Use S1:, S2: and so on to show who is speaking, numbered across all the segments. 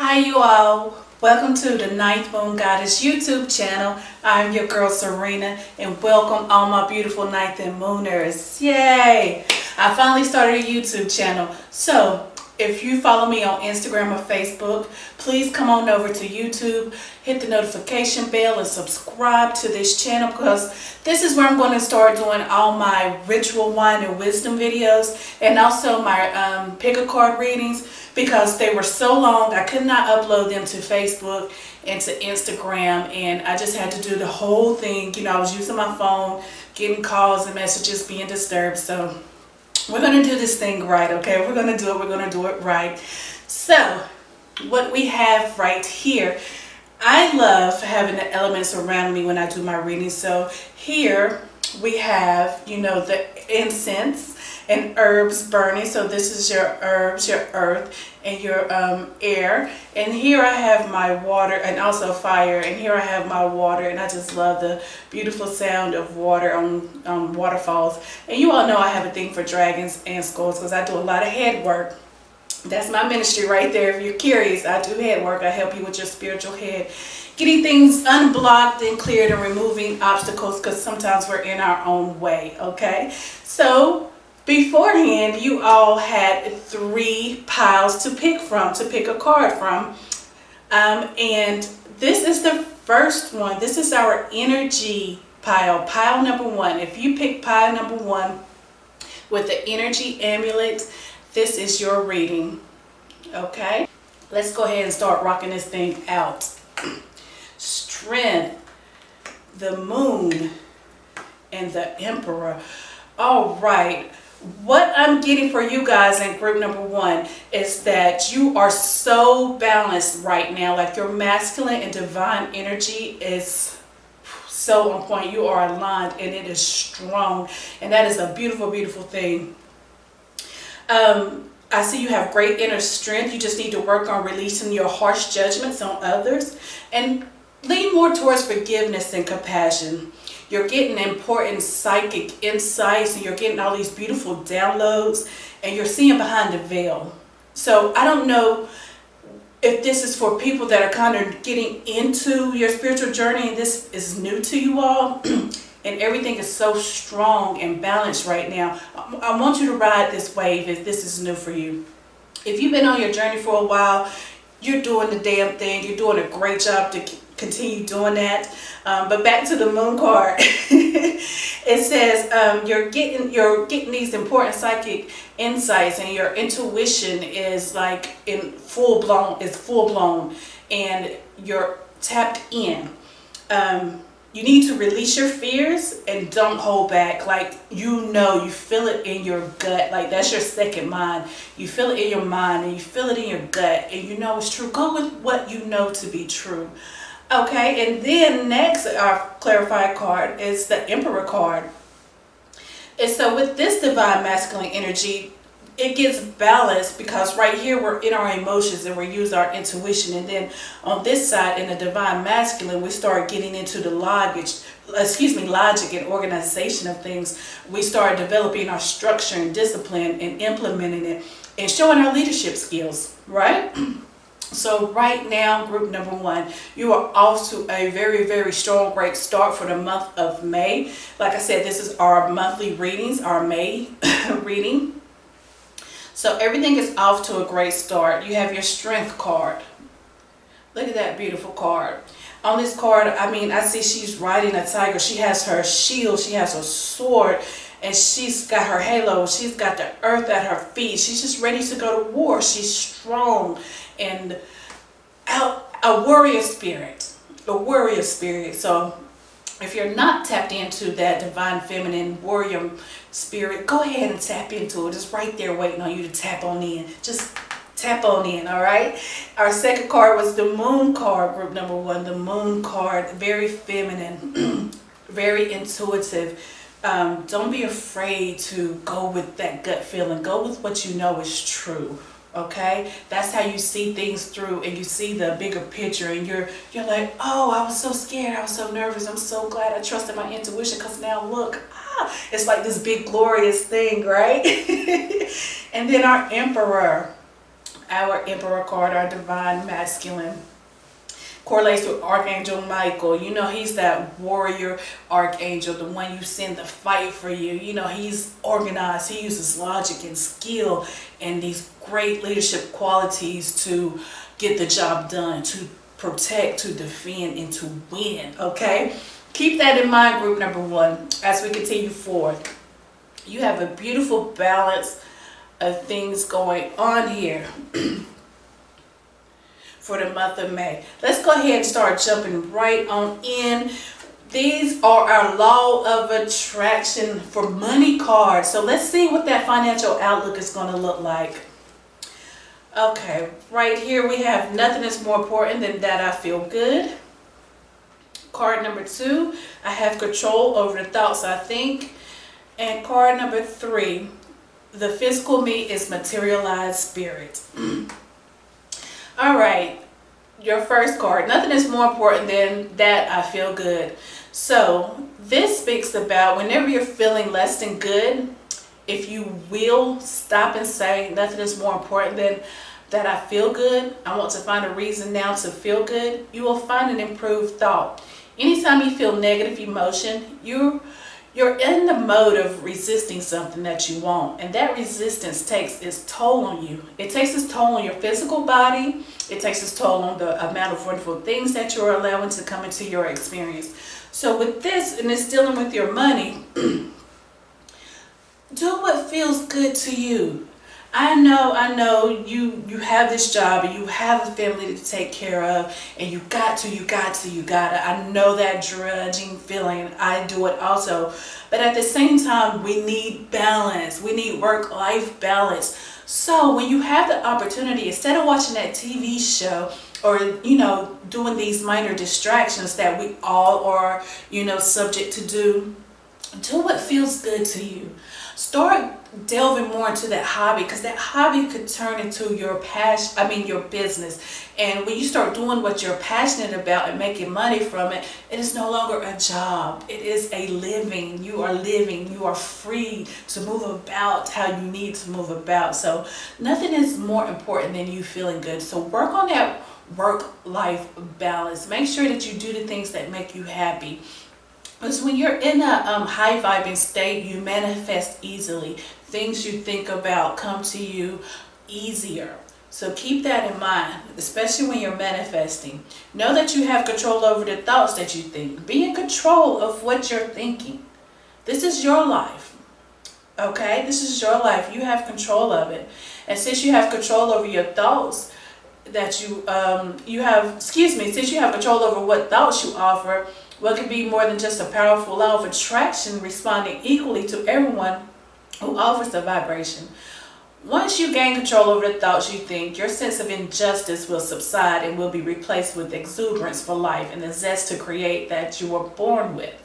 S1: Hi you all, welcome to the Ninth Moon Goddess YouTube channel. I'm your girl Serena and welcome all my beautiful Ninth and Mooners. Yay! I finally started a YouTube channel. So if you follow me on Instagram or Facebook, please come on over to YouTube, hit the notification bell and subscribe to this channel because this is where I'm going to start doing all my ritual wine and wisdom videos and also my pick a card readings, because they were so long I could not upload them to Facebook and to Instagram, and I just had to do the whole thing. You know, I was using my phone, getting calls and messages, being disturbed. So we're going to do this thing right, okay? We're going to do it right. So what we have right here, I love having the elements around me when I do my reading. So here we have, you know, the incense and herbs burning. So this is your herbs, your earth, and your air. And here I have my water and also fire. And here I have my water. And I just love the beautiful sound of water on waterfalls. And you all know I have a thing for dragons and skulls because I do a lot of head work. That's my ministry right there. If you're curious, I do head work. I help you with your spiritual head, getting things unblocked and cleared and removing obstacles, because sometimes we're in our own way, okay? So beforehand, you all had 3 piles to pick from, to pick a card from. And this is the first one. This is our energy pile, pile number 1. If you pick pile number 1 with the energy amulet, this is your reading, okay? Let's go ahead and start rocking this thing out. Strength, the moon, and the emperor. All right. What I'm getting for you guys in group number 1 is that you are so balanced right now. Like your masculine and divine energy is so on point. You are aligned and it is strong. And that is a beautiful, beautiful thing. I see you have great inner strength. You just need to work on releasing your harsh judgments on others and lean more towards forgiveness and compassion. You're getting important psychic insights and you're getting all these beautiful downloads and you're seeing behind the veil. So I don't know if this is for people that are kind of getting into your spiritual journey and this is new to you all. And everything is so strong and balanced right now. I want you to ride this wave if this is new for you. If you've been on your journey for a while, you're doing the damn thing. You're doing a great job to continue doing that. But back to the moon card. It says you're getting these important psychic insights and your intuition is like in full blown and you're tapped in. You need to release your fears and don't hold back. Like, you know, you feel it in your gut. Like, that's your second mind. You feel it in your mind and you feel it in your gut and you know it's true. Go with what you know to be true. Okay, and then next, our clarified card is the Emperor card. And so with this divine masculine energy, it gets balanced because right here we're in our emotions and we use our intuition, and then on this side in the divine masculine we start getting into the logic and organization of things. We start developing our structure and discipline and implementing it and showing our leadership skills, right? So right now, group number 1, you are off to a very, very strong, great start for the month of May. Like I said, this is our monthly readings, our May reading. So everything is off to a great start. You have your strength card. Look at that beautiful card. On this card, I mean, I see she's riding a tiger. She has her shield, she has her sword, and she's got her halo. She's got the earth at her feet. She's just ready to go to war. She's strong and a warrior spirit. A warrior spirit. So if you're not tapped into that divine feminine warrior spirit, go ahead and tap into it. It's right there waiting on you to tap on in. Just tap on in, all right? Our second card was the moon card, group number 1. The moon card, very feminine, very intuitive. Don't be afraid to go with that gut feeling. Go with what you know is true. Okay, that's how you see things through and you see the bigger picture, and you're like, oh, I was so scared, I was so nervous, I'm so glad I trusted my intuition because now look, it's like this big glorious thing, right? And then our emperor, our Emperor card, our divine masculine, correlates with Archangel Michael. You know, he's that warrior archangel, the one you send to fight for you. You know, he's organized. He uses logic and skill and these great leadership qualities to get the job done, to protect, to defend, and to win. Okay? Keep that in mind, group number one, as we continue forward. You have a beautiful balance of things going on here for the month of May. Let's go ahead and start jumping right on in. These are our law of attraction for money cards. So let's see what that financial outlook is going to look like. Okay, right here we have nothing is more important than that I feel good. Card number 2, I have control over the thoughts I think. And card number 3, the physical me is materialized spirit. All right, your first card, nothing is more important than that I feel good. So this speaks about whenever you're feeling less than good, if you will stop and say nothing is more important than that I feel good, I want to find a reason now to feel good, you will find an improved thought. Anytime you feel negative emotion, you're in the mode of resisting something that you want, and that resistance takes its toll on you. It takes its toll on your physical body. It takes its toll on the amount of wonderful things that you're allowing to come into your experience. So with this, and it's dealing with your money, do what feels good to you. I know you have this job and you have a family to take care of, and you got to. I know that drudging feeling. I do it also. But at the same time, we need balance. We need work-life balance. So when you have the opportunity, instead of watching that TV show or, you know, doing these minor distractions that we all are, you know, subject to do what feels good to you. Start delving more into that hobby, because that hobby could turn into your passion, your business. And when you start doing what you're passionate about and making money from it, it is no longer a job. It is a living. You are living. You are free to move about how you need to move about. So nothing is more important than you feeling good. So work on that work-life balance. Make sure that you do the things that make you happy. Because when you're in a high vibing state, you manifest easily. Things you think about come to you easier. So keep that in mind, especially when you're manifesting. Know that you have control over the thoughts that you think. Be in control of what you're thinking. This is your life. Okay? This is your life. You have control of it. And since you have control over your thoughts, since you have control over what thoughts you offer, what could be more than just a powerful law of attraction responding equally to everyone who offers the vibration. Once you gain control over the thoughts you think, your sense of injustice will subside and will be replaced with exuberance for life and the zest to create that you were born with.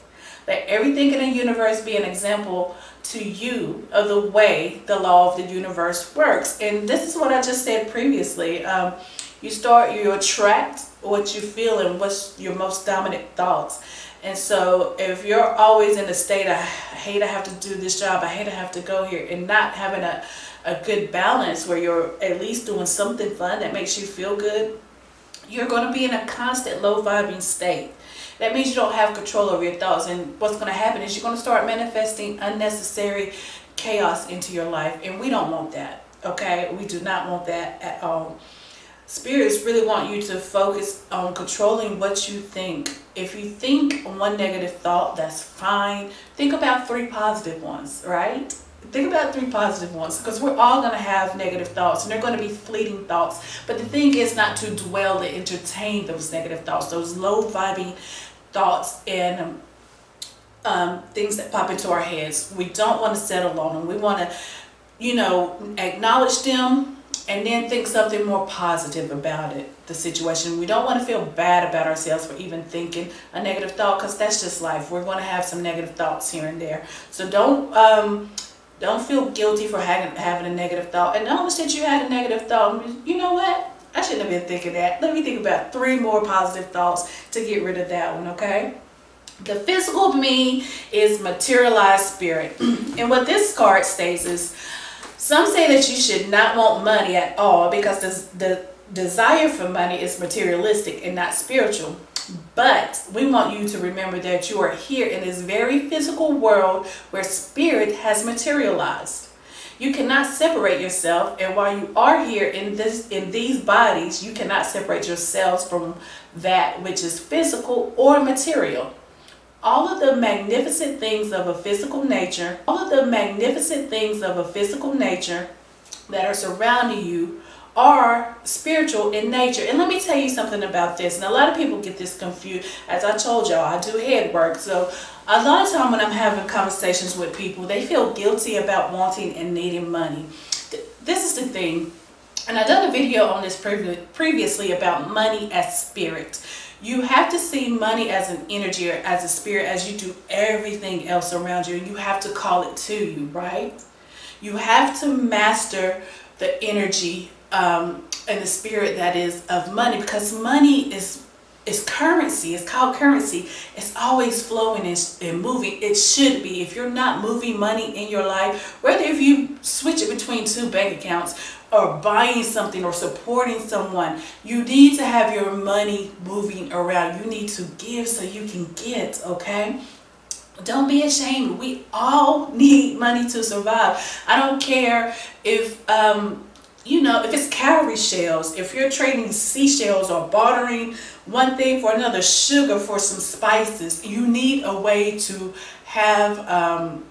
S1: Let everything in the universe be an example to you of the way the law of the universe works. And this is what I just said previously. You attract what you feel and what's your most dominant thoughts. And so if you're always in a state of, I hate I have to do this job, I hate I have to go here, and not having a good balance where you're at least doing something fun that makes you feel good, you're going to be in a constant low vibing state. That means you don't have control over your thoughts, and what's going to happen is you're going to start manifesting unnecessary chaos into your life, and we don't want that. Okay, we do not want that at all. Spirits really want you to focus on controlling what you think. If you think one negative thought, that's fine. Think about 3 positive ones, right? Think about 3 positive ones, because we're all going to have negative thoughts, and they're going to be fleeting thoughts. But the thing is not to dwell and entertain those negative thoughts, those low vibing thoughts and things that pop into our heads. We don't want to settle on them. We want to, acknowledge them, and then think something more positive about it, the situation. We don't want to feel bad about ourselves for even thinking a negative thought, because that's just life. We're going to have some negative thoughts here and there. So don't feel guilty for having a negative thought. And notice that you had a negative thought. You know what? I shouldn't have been thinking that. Let me think about 3 more positive thoughts to get rid of that one, okay? The physical me is materialized spirit. And what this card states is, Some say that you should not want money at all because the desire for money is materialistic and not spiritual. But we want you to remember that you are here in this very physical world where spirit has materialized. You cannot separate yourself, and while you are here in these bodies, you cannot separate yourselves from that which is physical or material. All of the magnificent things of a physical nature, that are surrounding you are spiritual in nature. And let me tell you something about this. And a lot of people get this confused. As I told y'all, I do head work. So a lot of time when I'm having conversations with people, they feel guilty about wanting and needing money. This is the thing. And I've done a video on this previously about money as spirit. You have to see money as an energy or as a spirit as you do everything else around you. You have to call it to you, right? You have to master the energy and the spirit that is of money, because money is currency. It's called currency. It's always flowing and moving. It should be. If you're not moving money in your life, whether if you switch it between two bank accounts or buying something or supporting someone, you need to have your money moving around. You need to give so you can get, okay? Don't be ashamed. We all need money to survive. I don't care if if it's cowrie shells, if you're trading seashells or bartering one thing for another, sugar for some spices, you need a way to have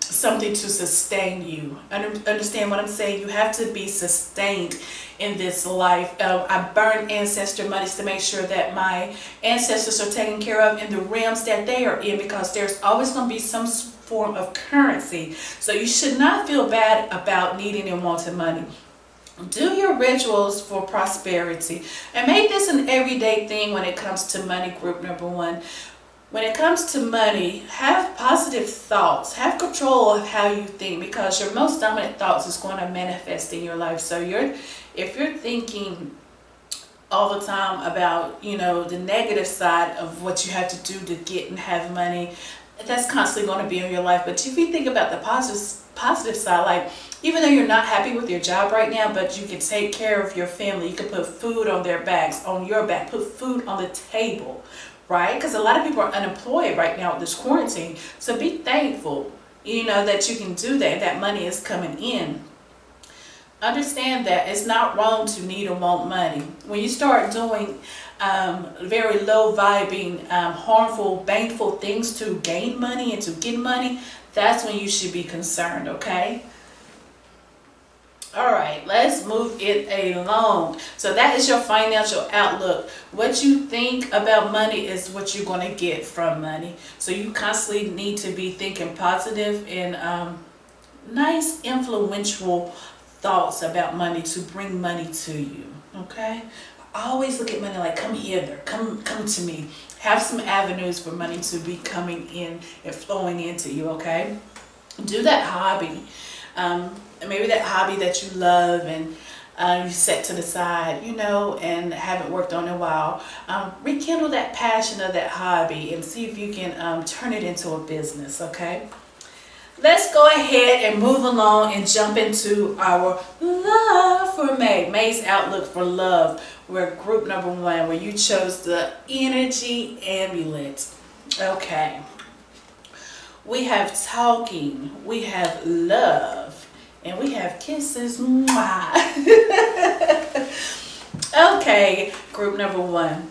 S1: something to sustain you. Understand what I'm saying? You have to be sustained in this life. I burn ancestor monies to make sure that my ancestors are taken care of in the realms that they are in, because there's always going to be some form of currency. So you should not feel bad about needing and wanting money. Do your rituals for prosperity and make this an everyday thing when it comes to money. Group number one. When it comes to money, have positive thoughts. Have control of how you think, because your most dominant thoughts is going to manifest in your life. So if you're thinking all the time about, the negative side of what you have to do to get and have money, that's constantly going to be in your life. But if you think about the positive side, like even though you're not happy with your job right now, but you can take care of your family, you can put food on their backs, on your back, put food on the table, right? Because a lot of people are unemployed right now with this quarantine. So be thankful, that you can do that, that money is coming in. Understand that it's not wrong to need or want money. When you start doing very low vibing, harmful, baneful things to gain money and to get money, that's when you should be concerned, okay? All right, let's move it along. So that is your financial outlook. What you think about money is what you're going to get from money. So you constantly need to be thinking positive and nice, influential thoughts about money to bring money to you, okay? Always look at money like, come hither, come to me. Have some avenues for money to be coming in and flowing into you, okay? Do that hobby. Maybe that hobby that you love and you set to the side, and haven't worked on in a while. Rekindle that passion of that hobby and see if you can turn it into a business, okay? Let's go ahead and move along and jump into our love for May. May's outlook for love. We're group number one, where you chose the energy amulet. Okay. We have talking, we have love, and we have kisses. Mwah. Okay, group number one.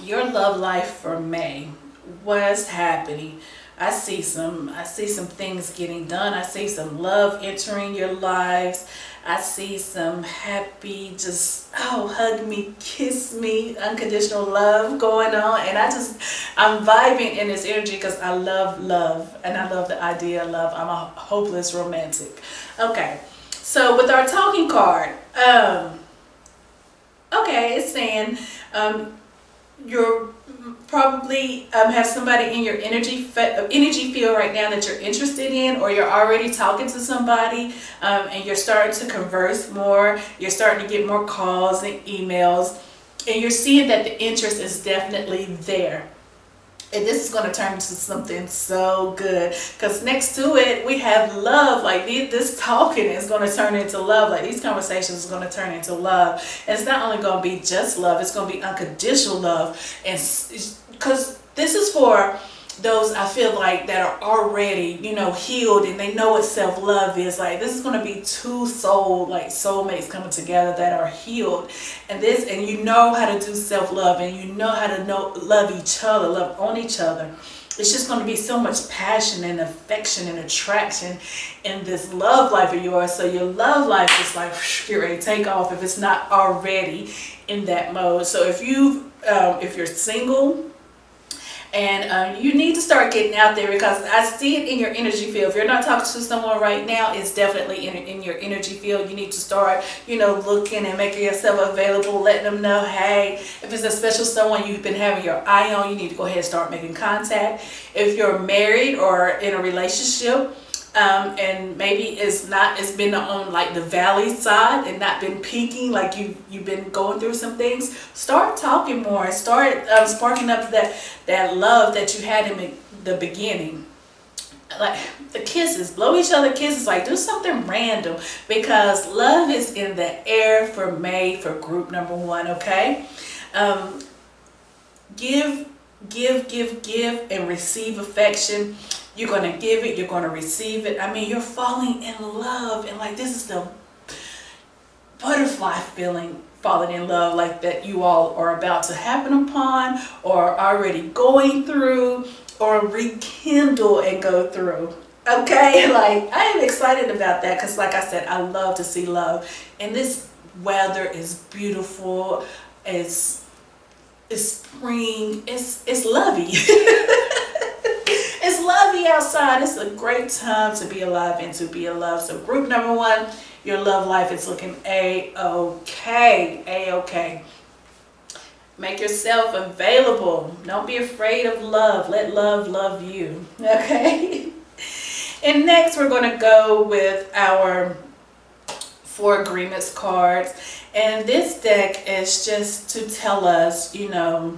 S1: Your love life for May. What's happening? I see some things getting done. I see some love entering your lives. I see some happy, hug me, kiss me, unconditional love going on. And I'm vibing in this energy because I love love. And I love the idea of love. I'm a hopeless romantic. Okay, so with our talking card, it's saying you're probably have somebody in your energy field right now that you're interested in, or you're already talking to somebody and you're starting to converse more. You're starting to get more calls and emails, and you're seeing that the interest is definitely there. And this is going to turn into something so good, because next to it we have love. Like this talking is going to turn into love. Like these conversations is going to turn into love. And it's not only going to be just love, it's going to be unconditional love. And because this is for those, I feel like, that are already, you know, healed, and they know what self-love is. Like this is going to be two soulmates coming together that are healed, and you know how to do self-love, and you know how to love each other, love on each other. It's just going to be so much passion and affection and attraction in this love life of yours. So your love life is like get ready to take off if it's not already in that mode. So if you're single, and you need to start getting out there, because I see it in your energy field. If you're not talking to someone right now, it's definitely in your energy field. You need to start, you know, looking and making yourself available, letting them know, hey, if it's a special someone you've been having your eye on, you need to go ahead and start making contact. If you're married or in a relationship, and maybe it's been on like the valley side and not been peaking, like you've been going through some things, start talking more, start sparking up that love that you had in the beginning. Like the kisses, blow each other kisses, like do something random, because love is in the air for group number one. Okay, give, and receive affection. You're going to give it, you're going to receive it. I mean, you're falling in love, and like this is the butterfly feeling, falling in love, like that you all are about to happen upon, or already going through, or rekindle and go through. Okay, like I am excited about that, because like I said, I love to see love, and this weather is beautiful. It's spring. It's lovey. It's lovey outside. It's a great time to be alive and to be in love. So group number one, your love life is looking A-okay. A-okay. Make yourself available. Don't be afraid of love. Let love love you. Okay? And next we're going to go with our 4 agreements cards. And this deck is just to tell us, you know,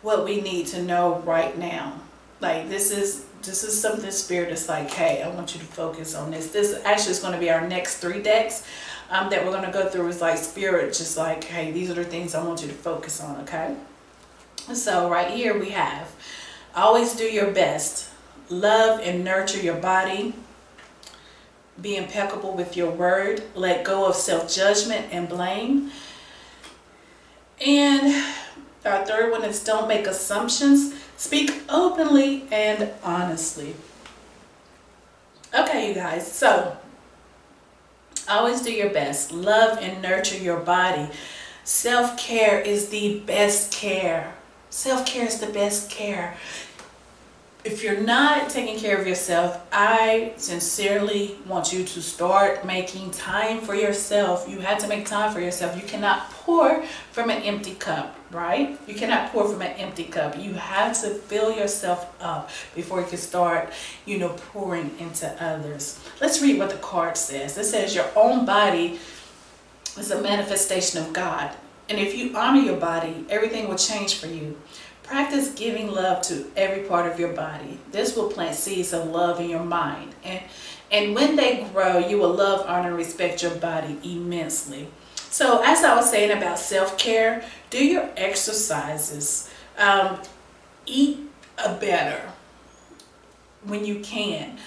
S1: what we need to know right now. Like this is something Spirit is like, hey, I want you to focus on this. This actually is going to be our next 3 decks that we're going to go through. Is like Spirit just like, hey, these are the things I want you to focus on. Okay, so right here we have, always do your best, love and nurture your body, be impeccable with your word, let go of self-judgment and blame. And our 3rd one is don't make assumptions, speak openly and honestly. Okay, you guys, so always do your best, love and nurture your body. Self-care is the best care. Self-care is the best care. If you're not taking care of yourself, I sincerely want you to start making time for yourself. You have to make time for yourself. You cannot pour from an empty cup, right? You cannot pour from an empty cup. You have to fill yourself up before you can start, you know, pouring into others. Let's read what the card says. It says your own body is a manifestation of God. And if you honor your body, everything will change for you. Practice giving love to every part of your body. This will plant seeds of love in your mind. And when they grow, you will love, honor, and respect your body immensely. So as I was saying about self-care, do your exercises. Eat better when you can.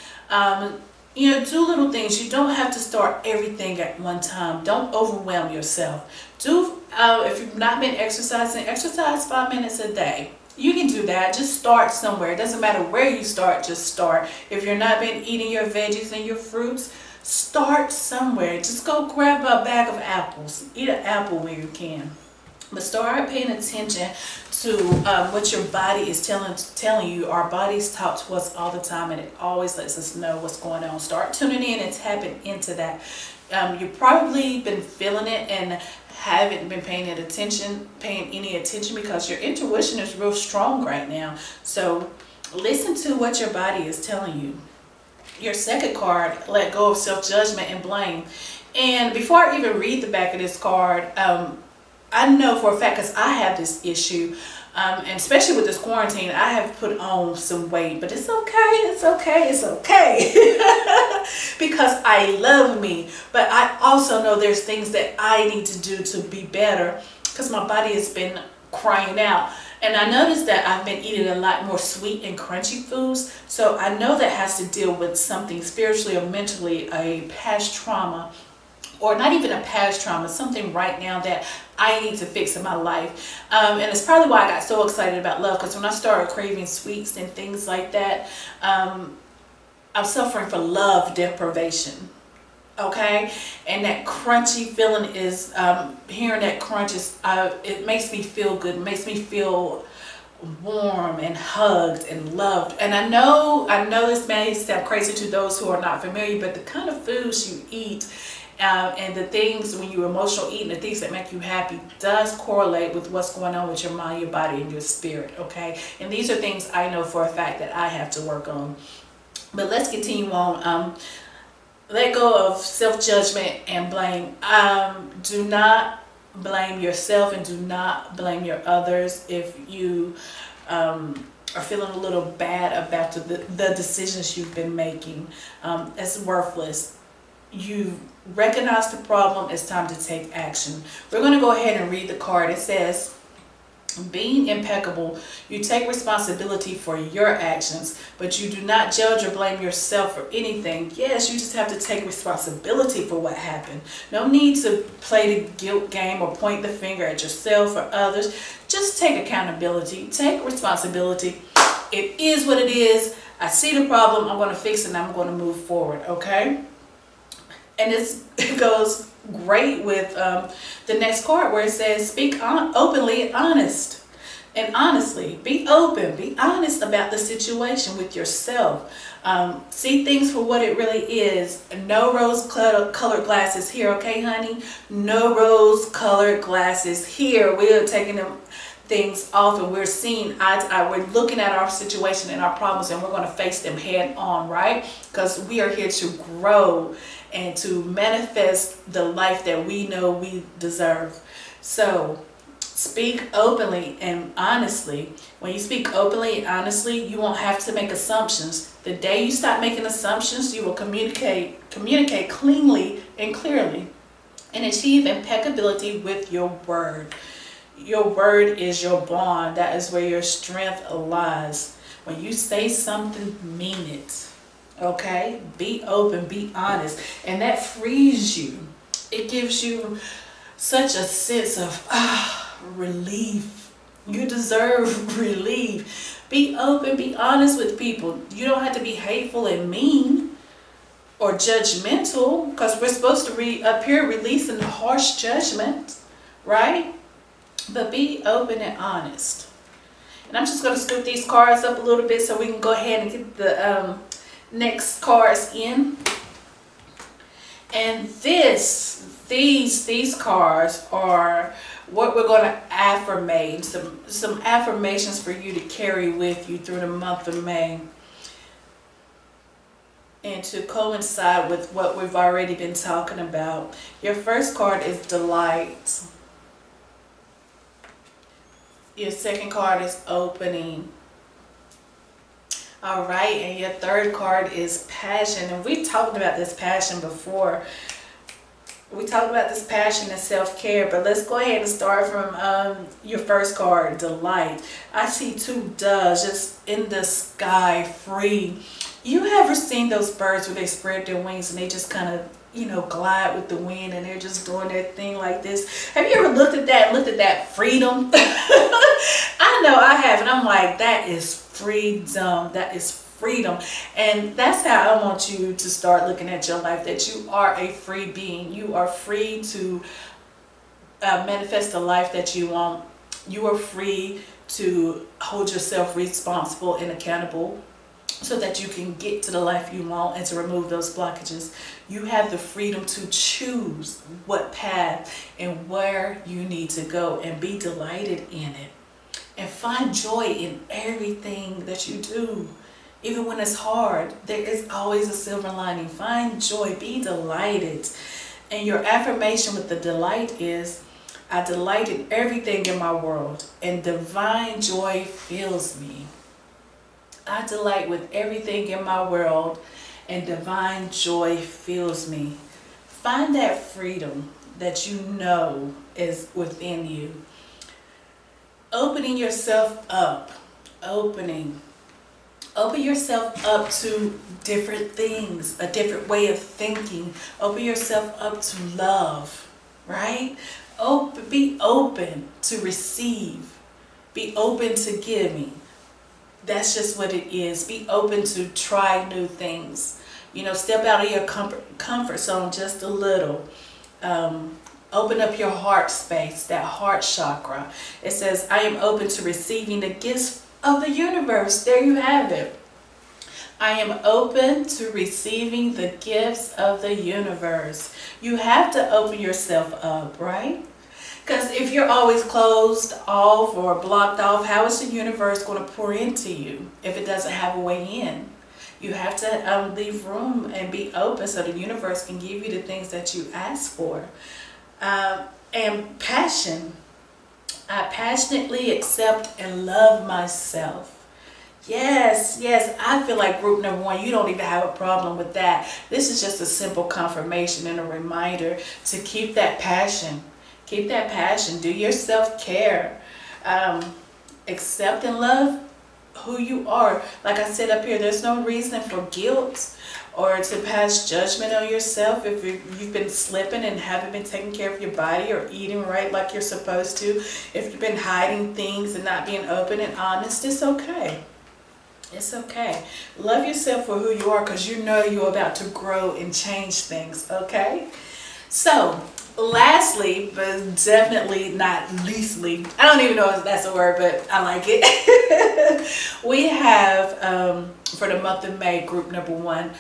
S1: You know, do little things. You don't have to start everything at one time. Don't overwhelm yourself. If you've not been exercising, exercise 5 minutes a day. You can do that. Just start somewhere. It doesn't matter where you start, just start. If you're not been eating your veggies and your fruits, start somewhere. Just go grab a bag of apples. Eat an apple when you can. But start paying attention to what your body is telling you. Our bodies talk to us all the time, and it always lets us know what's going on. Start tuning in and tapping into that. You've probably been feeling it and haven't been paying any attention because your intuition is real strong right now. So listen to what your body is telling you. Your 2nd card, let go of self-judgment and blame. And before I even read the back of this card, I know for a fact, because I have this issue, And especially with this quarantine, I have put on some weight, but it's okay, it's okay, it's okay. Because I love me. But I also know there's things that I need to do to be better, because my body has been crying out. And I noticed that I've been eating a lot more sweet and crunchy foods. So I know that has to deal with something spiritually or mentally, a past trauma, or not even a past trauma, something right now that I need to fix in my life. And it's probably why I got so excited about love, because when I started craving sweets and things like that, I'm suffering from love deprivation. Okay, and that crunchy feeling is, hearing that crunch is, it makes me feel good. It makes me feel warm and hugged and loved. And I know this may sound crazy to those who are not familiar, but the kind of foods you eat, and the things when you're emotional eating, the things that make you happy, does correlate with what's going on with your mind, your body, and your spirit. Okay, and these are things I know for a fact that I have to work on. But let's continue on. Let go of self-judgment and blame. Do not blame yourself, and do not blame your others if you are feeling a little bad about the decisions you've been making. It's worthless. You recognize the problem. It's time to take action. We're going to go ahead and read the card. It says, being impeccable, you take responsibility for your actions, but you do not judge or blame yourself for anything. Yes, you just have to take responsibility for what happened. No need to play the guilt game or point the finger at yourself or others. Just take accountability, take responsibility. It is what it is. I see the problem. I'm going to fix it and I'm going to move forward. Okay? And it goes great with the next card, where it says, speak openly and honest. And honestly, be open, be honest about the situation with yourself. See things for what it really is. No rose-colored glasses here, okay, honey? No rose-colored glasses here. We're taking them things off, and we're seeing eye to eye. We're looking at our situation and our problems, and we're going to face them head on, right? Because we are here to grow and to manifest the life that we know we deserve. So speak openly and honestly. When you speak openly and honestly, you won't have to make assumptions. The day you stop making assumptions, you will communicate cleanly and clearly, and achieve impeccability with your word. Your word is your bond. That is where your strength lies. When you say something, mean it. Okay? Be open, be honest. And that frees you. It gives you such a sense of relief. You deserve relief. Be open, be honest with people. You don't have to be hateful and mean or judgmental, because we're supposed to be up here releasing harsh judgment, right? But be open and honest. And I'm just going to scoop these cards up a little bit so we can go ahead and get the next cards in. And these cards are what we're going to affirmate. Some affirmations for you to carry with you through the month of May, and to coincide with what we've already been talking about. Your first card is delight. Your second card is opening. All right, and your third card is passion. And we talked about this passion before. We talked about this passion and self-care, but let's go ahead and start from your first card, delight. I see two doves just in the sky, free. You ever seen those birds where they spread their wings and they just kind of, you know, glide with the wind, and they're just doing their thing like this? Have you ever looked at that freedom? I know I have, and I'm like, that is freedom. That is freedom. And that's how I want you to start looking at your life, that you are a free being. You are free to manifest the life that you want. You are free to hold yourself responsible and accountable, so that you can get to the life you want and to remove those blockages. You have the freedom to choose what path and where you need to go, and be delighted in it. And find joy in everything that you do. Even when it's hard, there is always a silver lining. Find joy, be delighted. And your affirmation with the delight is, I delight in everything in my world, and divine joy fills me. I delight with everything in my world, and divine joy fills me. Find that freedom that you know is within you. Opening yourself up. Open yourself up to different things, a different way of thinking. Open yourself up to love, right? Be open to receive. Be open to giving. That's just what it is. Be open to try new things. You know, step out of your comfort zone just a little. Open up your heart space, that heart chakra. It says, I am open to receiving the gifts of the universe. There you have it. I am open to receiving the gifts of the universe. You have to open yourself up, right? Because if you're always closed off or blocked off, how is the universe going to pour into you if it doesn't have a way in? You have to leave room and be open so the universe can give you the things that you ask for. And passion. I passionately accept and love myself. Yes, I feel like group number 1, you don't even have a problem with that. This is just a simple confirmation and a reminder to keep that passion. Keep that passion. Do your self-care. Accept and love who you are. Like I said up here, there's no reason for guilt or to pass judgment on yourself if you've been slipping and haven't been taking care of your body or eating right like you're supposed to. If you've been hiding things and not being open and honest, it's okay. It's okay. Love yourself for who you are, because you know you're about to grow and change things, okay? So, lastly, but definitely not leastly, I don't even know if that's a word, but I like it. We have, for the month of May, group number 1,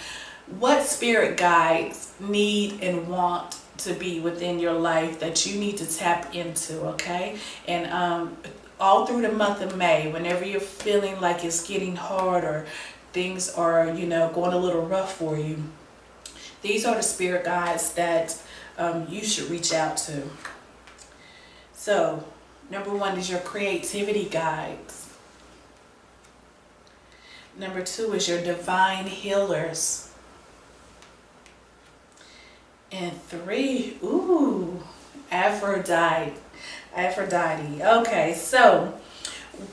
S1: what spirit guides need and want to be within your life that you need to tap into, okay? And all through the month of May, whenever you're feeling like it's getting hard or things are, you know, going a little rough for you, these are the spirit guides that you should reach out to. So, number 1 is your creativity guides. Number 2 is your divine healers. And 3, Aphrodite. Okay, so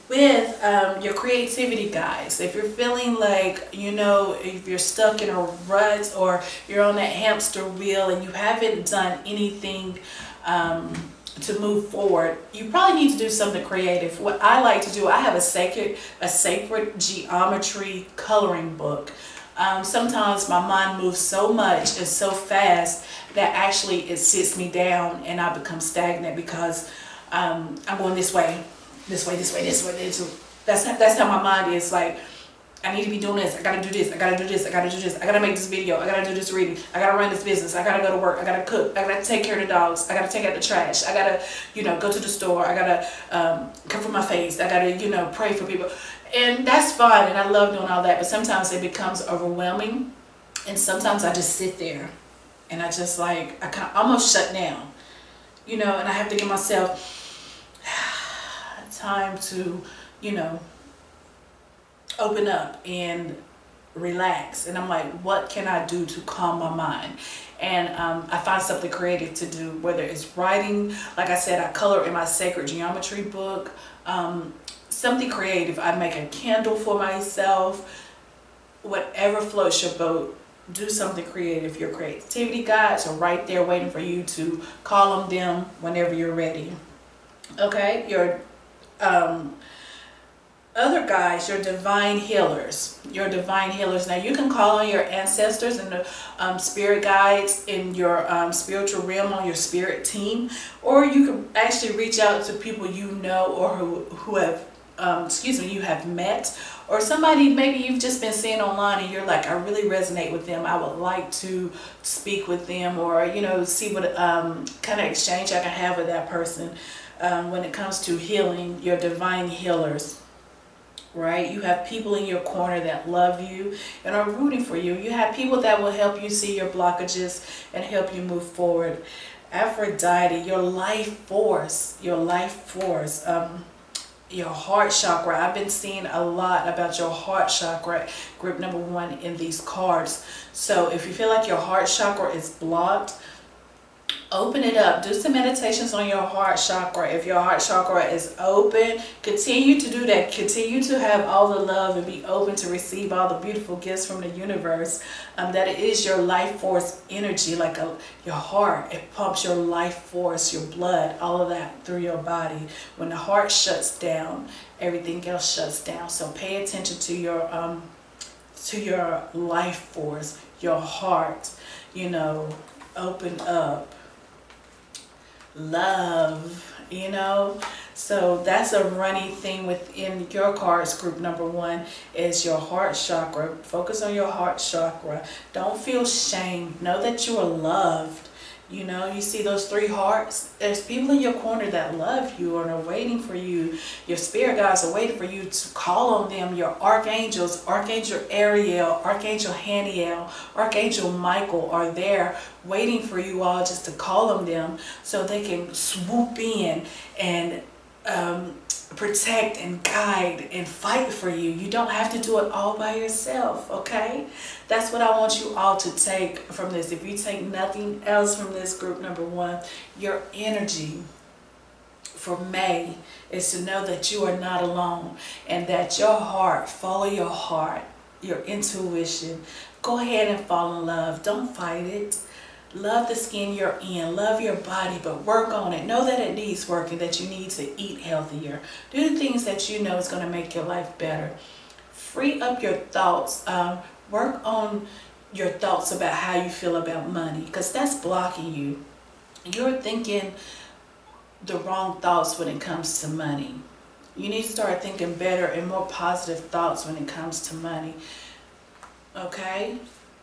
S1: with your creativity guys, if you're feeling like, you know, if you're stuck in a rut or you're on that hamster wheel and you haven't done anything to move forward, you probably need to do something creative. What I like to do, I have a sacred geometry coloring book. Sometimes my mind moves so much and so fast that actually it sits me down and I become stagnant because I'm going this way. That's how my mind is. Like, I need to be doing this. I gotta do this. I gotta do this. I gotta do this. I gotta make this video. I gotta do this reading. I gotta run this business. I gotta go to work. I gotta cook. I gotta take care of the dogs. I gotta take out the trash. I gotta, you know, go to the store. I gotta cover my face. I gotta, you know, pray for people. And that's fine. And I love doing all that. But sometimes it becomes overwhelming. And sometimes I just sit there and I just like, I kind of almost shut down, you know, and I have to give myself time to, you know, open up and relax. And I'm like, what can I do to calm my mind? And I find something creative to do, whether it's writing, like I said, I color in my sacred geometry book, something creative. I make a candle for myself. Whatever floats your boat, do something creative. Your creativity guides are right there waiting for you to call on them whenever you're ready. Okay, your other guys, your divine healers. Your divine healers. Now you can call on your ancestors and the spirit guides in your spiritual realm on your spirit team, or you can actually reach out to people you know or who have you have met, or somebody maybe you've just been seeing online and you're like, I really resonate with them. I would like to speak with them, or, you know, see what kind of exchange I can have with that person when it comes to healing. Your divine healers, right? You have people in your corner that love you and are rooting for you. You have people that will help you see your blockages and help you move forward. Aphrodite, your life force, your heart chakra. I've been seeing a lot about your heart chakra, group number 1, in these cards. So if you feel like your heart chakra is blocked, open it up. Do some meditations on your heart chakra. If your heart chakra is open, continue to do that. Continue to have all the love and be open to receive all the beautiful gifts from the universe. That it is your life force energy, like your heart. It pumps your life force, your blood, all of that through your body. When the heart shuts down, everything else shuts down. So pay attention to your life force, your heart. You know, open up. Love, you know. So that's a running thing within your cards. Group number 1 is your heart chakra. Focus on your heart chakra. Don't feel shame. Know that you are loved. You know, you see those 3 hearts? There's people in your corner that love you and are waiting for you. Your spirit guides are waiting for you to call on them. Your archangels, Archangel Ariel, Archangel Haniel, Archangel Michael are there waiting for you all just to call on them so they can swoop in and protect and guide and fight for you. You don't have to do it all by yourself, okay? That's what I want you all to take from this. If you take nothing else from this, group number 1, your energy for May is to know that you are not alone and that your heart, follow your heart, your intuition. Go ahead and fall in love. Don't fight it. Love the skin you're in. Love your body, but work on it. Know that it needs work and that you need to eat healthier. Do the things that you know is going to make your life better. Free up your thoughts. Work on your thoughts about how you feel about money, because that's blocking you. You're thinking the wrong thoughts when it comes to money. You need to start thinking better and more positive thoughts when it comes to money. Okay?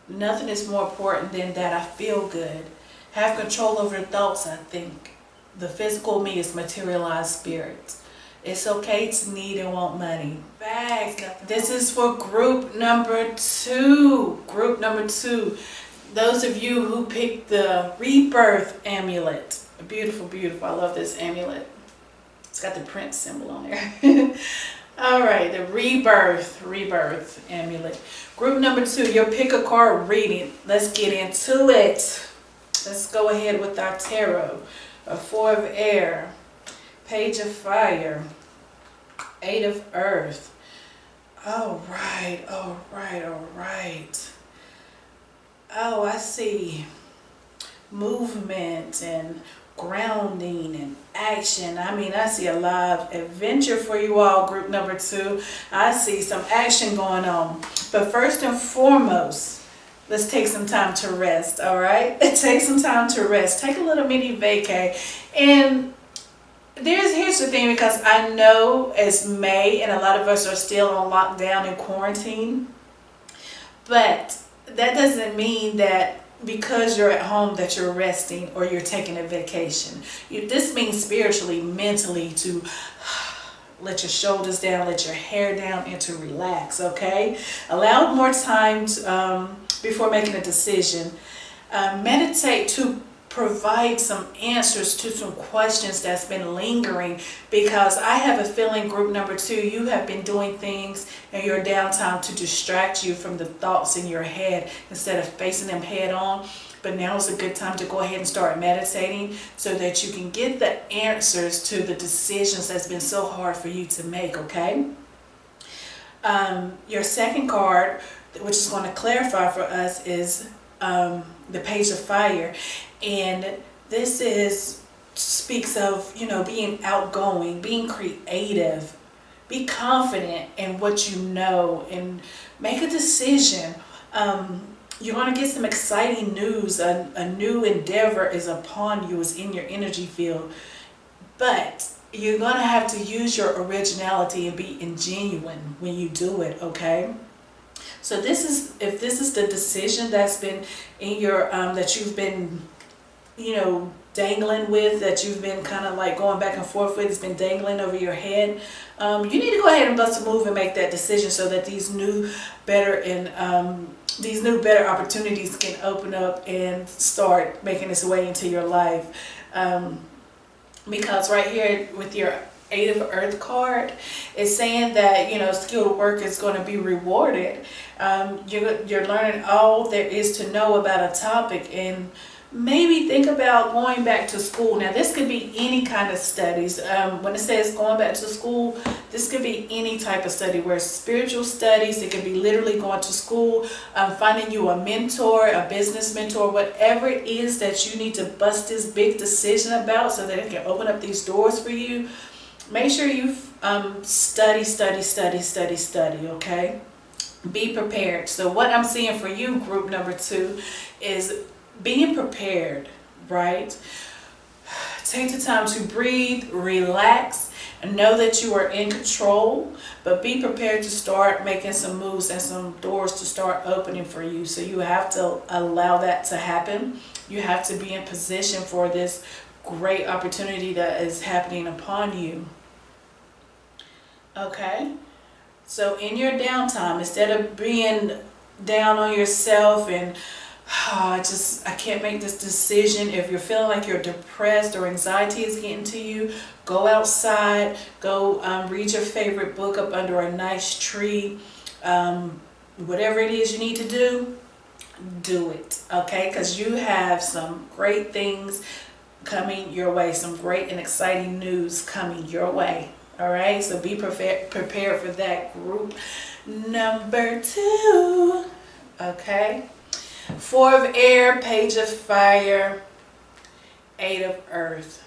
S1: Nothing is more important than that I feel good. Have control over the thoughts, I think. The physical me is materialized spirit. It's okay to need and want money. Back. This is for group number 2. Group number 2. Those of you who picked the Rebirth Amulet. Beautiful, beautiful. I love this amulet. It's got the Prince symbol on there. Alright, the Rebirth Amulet. Group number 2, your pick a card reading. Let's get into it. Let's go ahead with our tarot. A 4 of air, Page of fire, 8 of earth. Alright. Oh, I see movement and grounding and action. I mean, I see a live adventure for you all, group number 2. I see some action going on. But first and foremost, let's take some time to rest, all right? Take some time to rest. Take a little mini vacay. And here's the thing, because I know it's May and a lot of us are still on lockdown and quarantine, but that doesn't mean that because you're at home that you're resting or you're taking a vacation. This means spiritually, mentally, to let your shoulders down, let your hair down, and to relax, okay? Allow more time before making a decision. Meditate to provide some answers to some questions that's been lingering, because I have a feeling, group number 2, you have been doing things in your downtime to distract you from the thoughts in your head instead of facing them head on. But now is a good time to go ahead and start meditating so that you can get the answers to the decisions that's been so hard for you to make, okay? Your second card, which is going to clarify for us, is the Page of Fire. And this speaks of, being outgoing, being creative, be confident in what you know, and make a decision. You're going to get some exciting news. A new endeavor is upon you, is in your energy field. But you're going to have to use your originality and be ingenuine when you do it, okay? So if this is the decision that's been in your, that you've been dangling with, that you've been kind of like going back and forth with, it's been dangling over your head, you need to go ahead and bust a move and make that decision so that these new, better opportunities can open up and start making its way into your life. Because right here with your Eight of Earth card, it's saying that skilled work is going to be rewarded. You're learning all there is to know about a topic, and maybe think about going back to school. Now this could be any kind of studies. When it says going back to school, this could be any type of study, where spiritual studies, it could be literally going to school, finding you a mentor, a business mentor, whatever it is that you need to bust this big decision about so that it can open up these doors for you. Make sure you study, okay? Be prepared. So what I'm seeing for you, group number 2, is being prepared, right? Take the time to breathe, relax, and know that you are in control, but be prepared to start making some moves and some doors to start opening for you. So you have to allow that to happen. You have to be in position for this great opportunity that is happening upon you. Okay? So in your downtime, instead of being down on yourself and I can't make this decision, if you're feeling like you're depressed or anxiety is getting to you, go outside, go read your favorite book up under a nice tree. Whatever it is you need to do it, okay? Because you have some great things coming your way, some great and exciting news coming your way. All right, so be prepared for that, group number 2. Okay, 4 of Air, Page of Fire, 8 of Earth.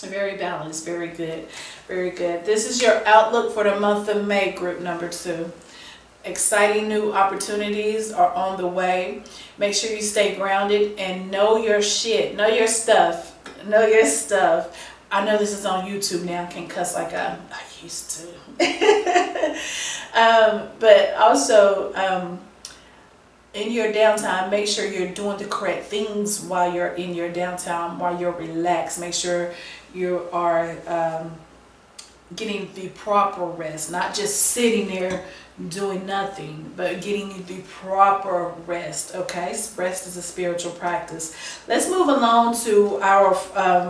S1: Very balanced, very good, very good. This is your outlook for the month of May, group number 2. Exciting new opportunities are on the way. Make sure you stay grounded and know your shit. Know your stuff. Know your stuff. I know this is on YouTube now. I can't cuss like I used to. But also, in your downtime, make sure you're doing the correct things while you're in your downtime, while you're relaxed. Make sure you are getting the proper rest, not just sitting there doing nothing, but getting the proper rest. Okay, rest is a spiritual practice. Let's move along to our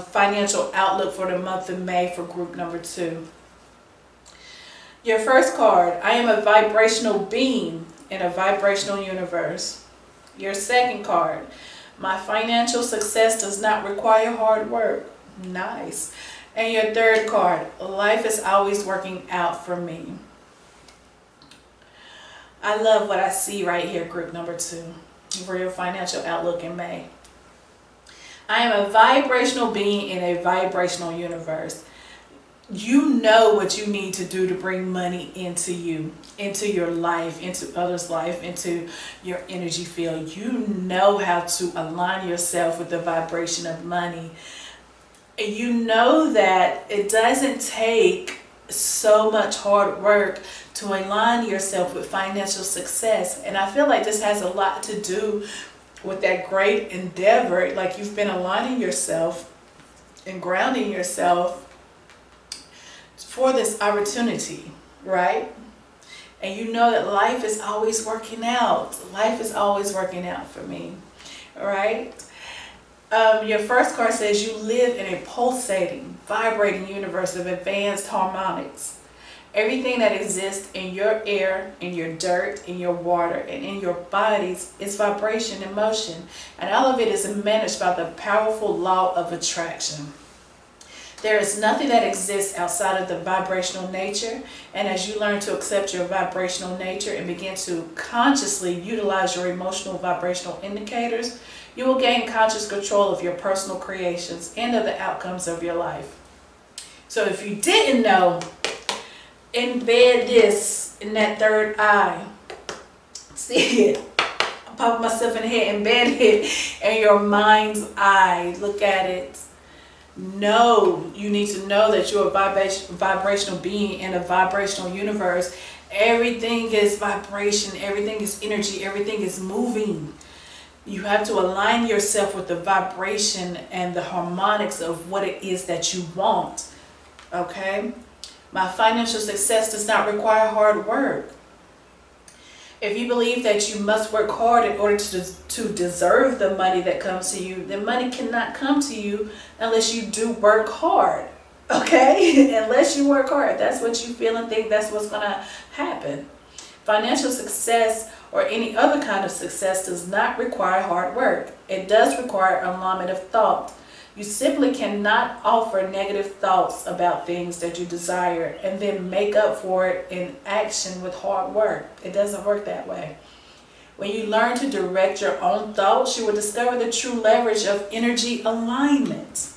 S1: financial outlook for the month of May for group number 2. Your first card, I am a vibrational being in a vibrational universe. Your second card, my financial success does not require hard work. Nice. And your third card, life is always working out for me. I love what I see right here, group number 2, for your financial outlook in May. I am a vibrational being in a vibrational universe. You know what you need to do to bring money into you, into your life, into others' life, into your energy field. You know how to align yourself with the vibration of money. And you know that it doesn't take so much hard work to align yourself with financial success. And I feel like this has a lot to do with that great endeavor. Like you've been aligning yourself and grounding yourself for this opportunity, right? And you know that life is always working out. Life is always working out for me, all right? Your first card says you live in a pulsating, vibrating universe of advanced harmonics. Everything that exists in your air, in your dirt, in your water, and in your bodies is vibration and motion. And all of it is managed by the powerful law of attraction. There is nothing that exists outside of the vibrational nature. And as you learn to accept your vibrational nature and begin to consciously utilize your emotional vibrational indicators, you will gain conscious control of your personal creations and of the outcomes of your life. So if you didn't know, embed this in that third eye. See it. I'm popping myself in the head. Embed it in your mind's eye. Look at it. No, you need to know that you're a vibrational being in a vibrational universe. Everything is vibration. Everything is energy. Everything is moving. You have to align yourself with the vibration and the harmonics of what it is that you want. Okay? My financial success does not require hard work. If you believe that you must work hard in order to deserve the money that comes to you, then money cannot come to you unless you do work hard. Okay? Unless you work hard. That's what you feel and think that's what's going to happen. Financial success or any other kind of success does not require hard work. It does require alignment of thought. You simply cannot offer negative thoughts about things that you desire and then make up for it in action with hard work. It doesn't work that way. When you learn to direct your own thoughts, you will discover the true leverage of energy alignment.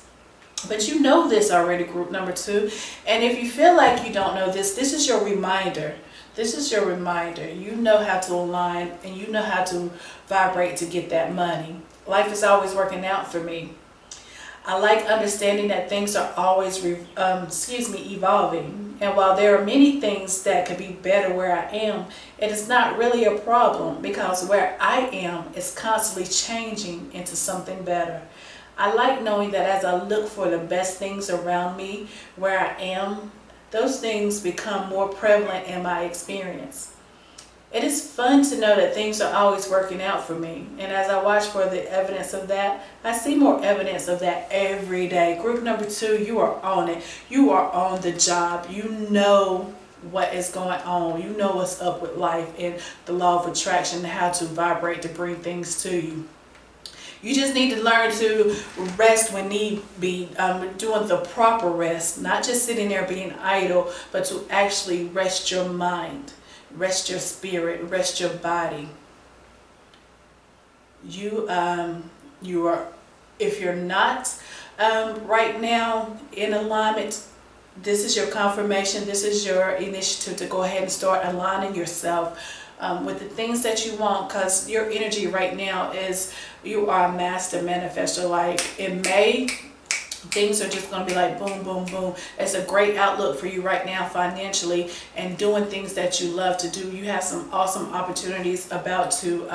S1: But you know this already, group number 2. And if you feel like you don't know this, this is your reminder. This is your reminder. You know how to align and you know how to vibrate to get that money. Life is always working out for me. I like understanding that things are always evolving. And while there are many things that could be better where I am, it is not really a problem because where I am is constantly changing into something better. I like knowing that as I look for the best things around me, where I am, those things become more prevalent in my experience. It is fun to know that things are always working out for me. And as I watch for the evidence of that, I see more evidence of that every day. Group number 2, you are on it. You are on the job. You know what is going on. You know what's up with life and the law of attraction and how to vibrate to bring things to you. You just need to learn to rest when need be, doing the proper rest, not just sitting there being idle, but to actually rest your mind. Rest your spirit, rest your body. You are, if you're not right now in alignment, this is your confirmation. This is your initiative to go ahead and start aligning yourself with the things that you want, because your energy right now is you are a master manifestor. Like in May, things are just going to be like boom, boom, boom. It's a great outlook for you right now financially and doing things that you love to do. You have some awesome opportunities about to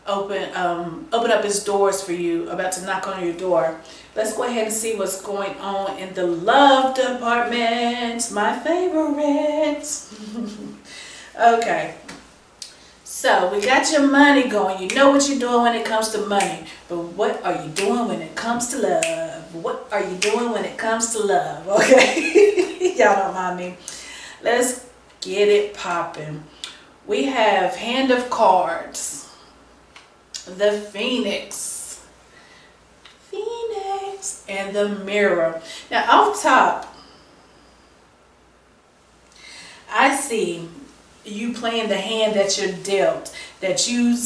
S1: open up its doors for you, about to knock on your door. Let's go ahead and see what's going on in the love department, my favorite. Okay. So, we got your money going. You know what you're doing when it comes to money. But what are you doing when it comes to love? What are you doing when it comes to love? Okay? Y'all don't mind me. Let's get it popping. We have Hand of Cards. The Phoenix. Phoenix. And the Mirror. Now, off top, I see you playing the hand that you're dealt, that you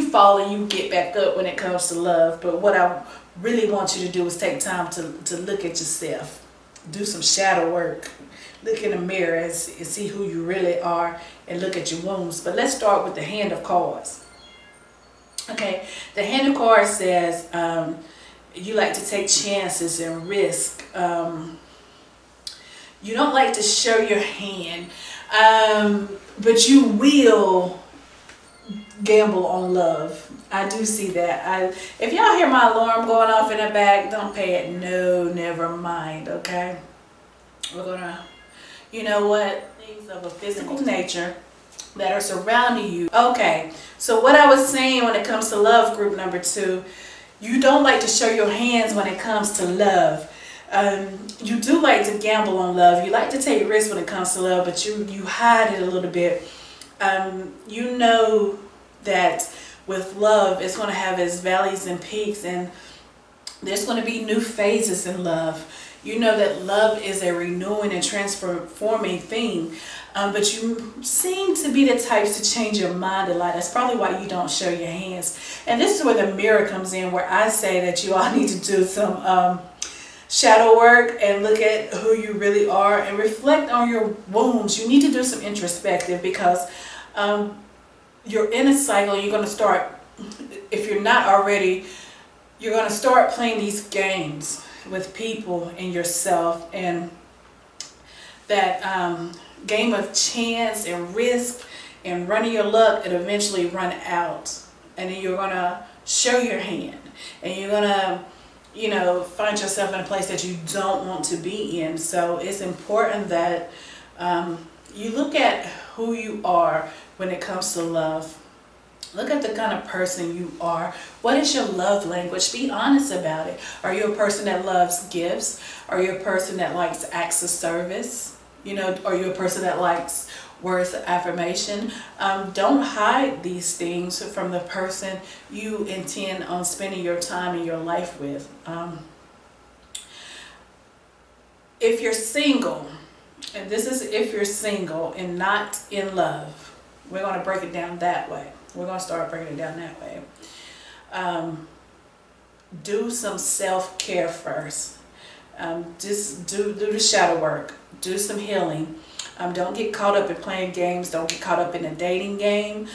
S1: fall and you get back up when it comes to love. But what I really want you to do is take time to look at yourself, do some shadow work, look in the mirror and see who you really are, and look at your wounds. But let's start with the Hand of Cards. Okay, the Hand of Cards says you like to take chances and risk. You don't like to show your hand. But you will gamble on love. I do see that. If y'all hear my alarm going off in the back, don't pay it. No, never mind, okay? We're gonna, you know what? Things of a physical nature that are surrounding you. Okay, so what I was saying when it comes to love, group number 2, you don't like to show your hands when it comes to love. You do like to gamble on love. You like to take risks when it comes to love, but you hide it a little bit. You know that with love, it's going to have its valleys and peaks, and there's going to be new phases in love. You know that love is a renewing and transforming thing, but you seem to be the types to change your mind a lot. That's probably why you don't show your hands. And this is where the mirror comes in, where I say that you all need to do some shadow work and look at who you really are and reflect on your wounds. You need to do some introspective, because you're in a cycle. You're going to start, if you're not already, you're going to start playing these games with people and yourself, and that game of chance and risk and running your luck, it eventually run out. and then you're going to show your hand, and you're going to, you know, find yourself in a place that you don't want to be in. So it's important that you look at who you are when it comes to love. Look at the kind of person you are. What is your love language? Be honest about it. Are you a person that loves gifts? Are you a person that likes acts of service? You know, are you a person that likes words of affirmation? Don't hide these things from the person you intend on spending your time and your life with. If you're single, and this is if you're single and not in love, we're going to break it down that way. We're going to start breaking it down that way. Do some self-care first. Just do the shadow work. Do some healing. Don't get caught up in playing games. Don't get caught up in a dating game.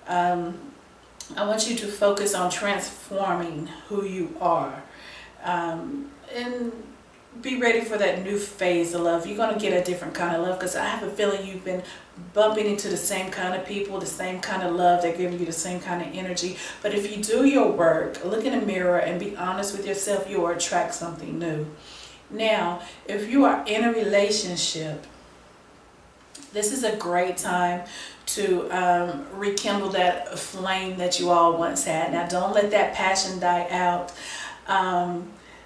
S1: I want you to focus on transforming who you are. And be ready for that new phase of love. You're going to get a different kind of love, because I have a feeling you've been bumping into the same kind of people, the same kind of love. They're giving you the same kind of energy. But if you do your work, look in the mirror and be honest with yourself, you will attract something new. Now, if you are in a relationship, this is a great time to rekindle that flame that you all once had. Now, don't let that passion die out.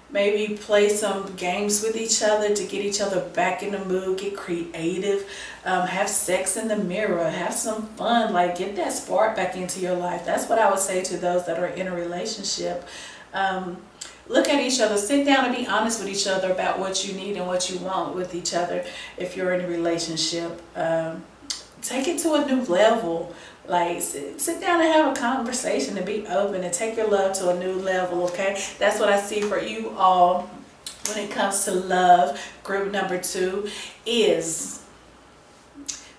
S1: Maybe play some games with each other to get each other back in the mood. Get creative. Have sex in the mirror. Have some fun. Like, get that spark back into your life. That's what I would say to those that are in a relationship. Look at each other. Sit down and be honest with each other about what you need and what you want with each other if you're in a relationship. Take it to a new level. Like, sit down and have a conversation and be open and take your love to a new level, okay? That's what I see for you all when it comes to love. Group number 2 is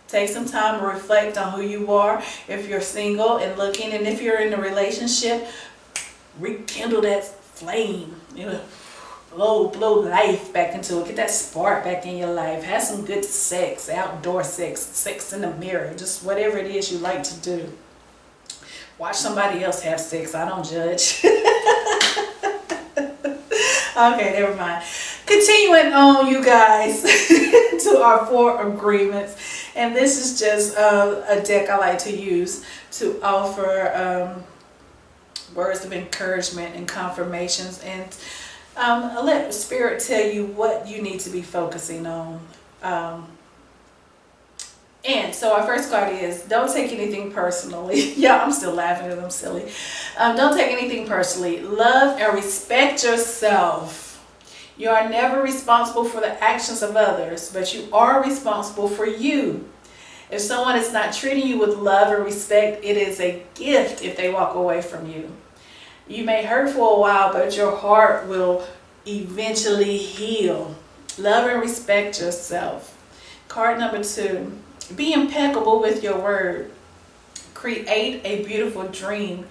S1: take some time to reflect on who you are if you're single and looking, and if you're in a relationship, rekindle that flame. You know, blow life back into it. Get that spark back in your life. Have some good sex, outdoor sex, sex in the mirror, just whatever it is you like to do. Watch somebody else have sex. I don't judge. Okay, never mind. Continuing on, you guys, to our 4 agreements. And this is just a deck I like to use to offer words of encouragement and confirmations, and let Spirit tell you what you need to be focusing on. And so our first card is, don't take anything personally. Yeah, I'm still laughing because I'm silly. Don't take anything personally. Love and respect yourself. You are never responsible for the actions of others, but you are responsible for you. If someone is not treating you with love and respect, it is a gift if they walk away from you. You may hurt for a while, but your heart will eventually heal. Love and respect yourself. Card number 2, be impeccable with your word. Create a beautiful dream.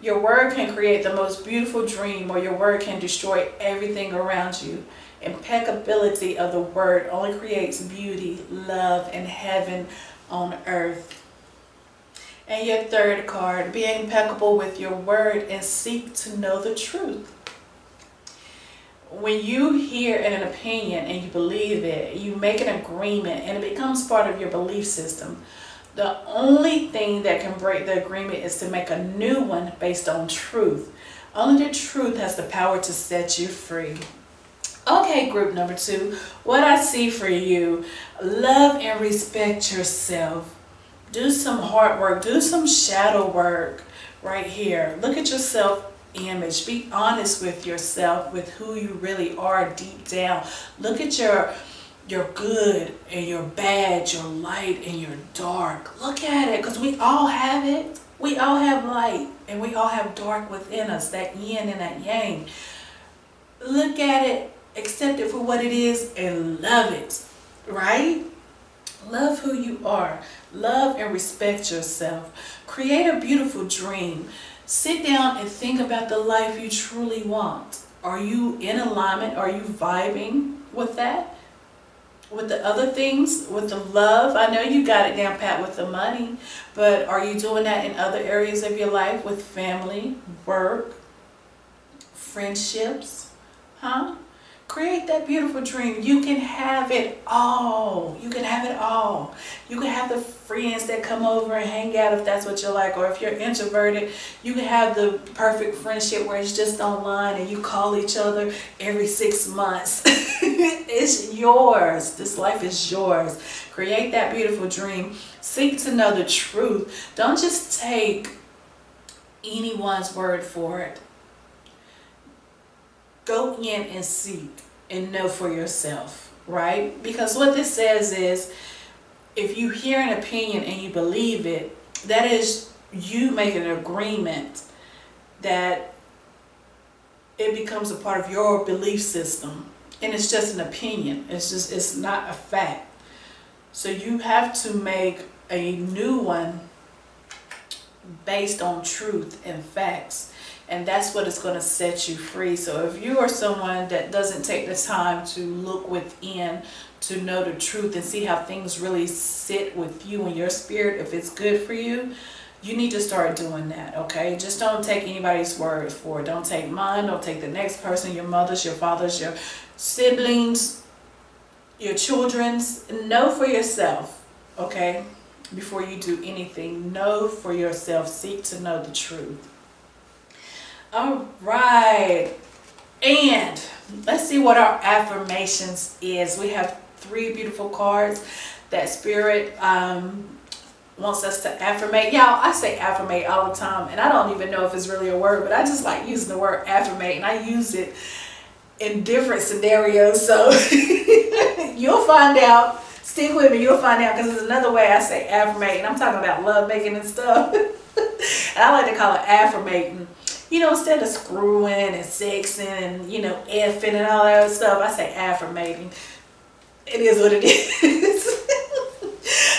S1: Your word can create the most beautiful dream, or your word can destroy everything around you. Impeccability of the word only creates beauty, love, and heaven on earth. And your third card, be impeccable with your word and seek to know the truth. When you hear an opinion and you believe it, you make an agreement and it becomes part of your belief system. The only thing that can break the agreement is to make a new one based on truth. Only the truth has the power to set you free. Okay, group number 2, what I see for you, love and respect yourself. Do some hard work. Do some shadow work right here. Look at your self-image. Be honest with yourself, with who you really are deep down. Look at your good and your bad, your light and your dark. Look at it, because we all have it. We all have light and we all have dark within us, that yin and that yang. Look at it, accept it for what it is, and love it, right? Love who you are. Love and respect yourself. Create a beautiful dream. Sit down and think about the life you truly want. Are you in alignment? Are you vibing with that? with the other things, with the love? I know you got it down pat with the money, but are you doing that in other areas of your life, with family, work, friendships? Huh? Create that beautiful dream. You can have it all. You can have it all. You can have the friends that come over and hang out if that's what you like. Or if you're introverted, you can have the perfect friendship where it's just online and you call each other every 6 months. It's yours. This life is yours. Create that beautiful dream. Seek to know the truth. Don't just take anyone's word for it. Go in and seek and know for yourself, right? Because what this says is, if you hear an opinion and you believe it, that is you making an agreement that it becomes a part of your belief system. And it's just an opinion. It's not a fact. So you have to make a new one based on truth and facts. And that's what is going to set you free. So if you are someone that doesn't take the time to look within to know the truth and see how things really sit with you and your spirit, if it's good for you, you need to start doing that, okay? Just don't take anybody's word for it. Don't take mine. Don't take the next person, your mother's, your father's, your siblings, your children's. Know for yourself, okay? Before you do anything, know for yourself. Seek to know the truth. All right, and let's see what our affirmations is. We have 3 beautiful cards that Spirit wants us to affirmate. Y'all, I say affirmate all the time, and I don't even know if it's really a word, but I just like using the word affirmate, and I use it in different scenarios, so you'll find out. Stick with me, you'll find out, because there's another way I say affirmate, and I'm talking about love making and stuff. And I like to call it affirmating. You know, instead of screwing and sexing and, you know, effing and all that stuff, I say affirmating. It is what it is.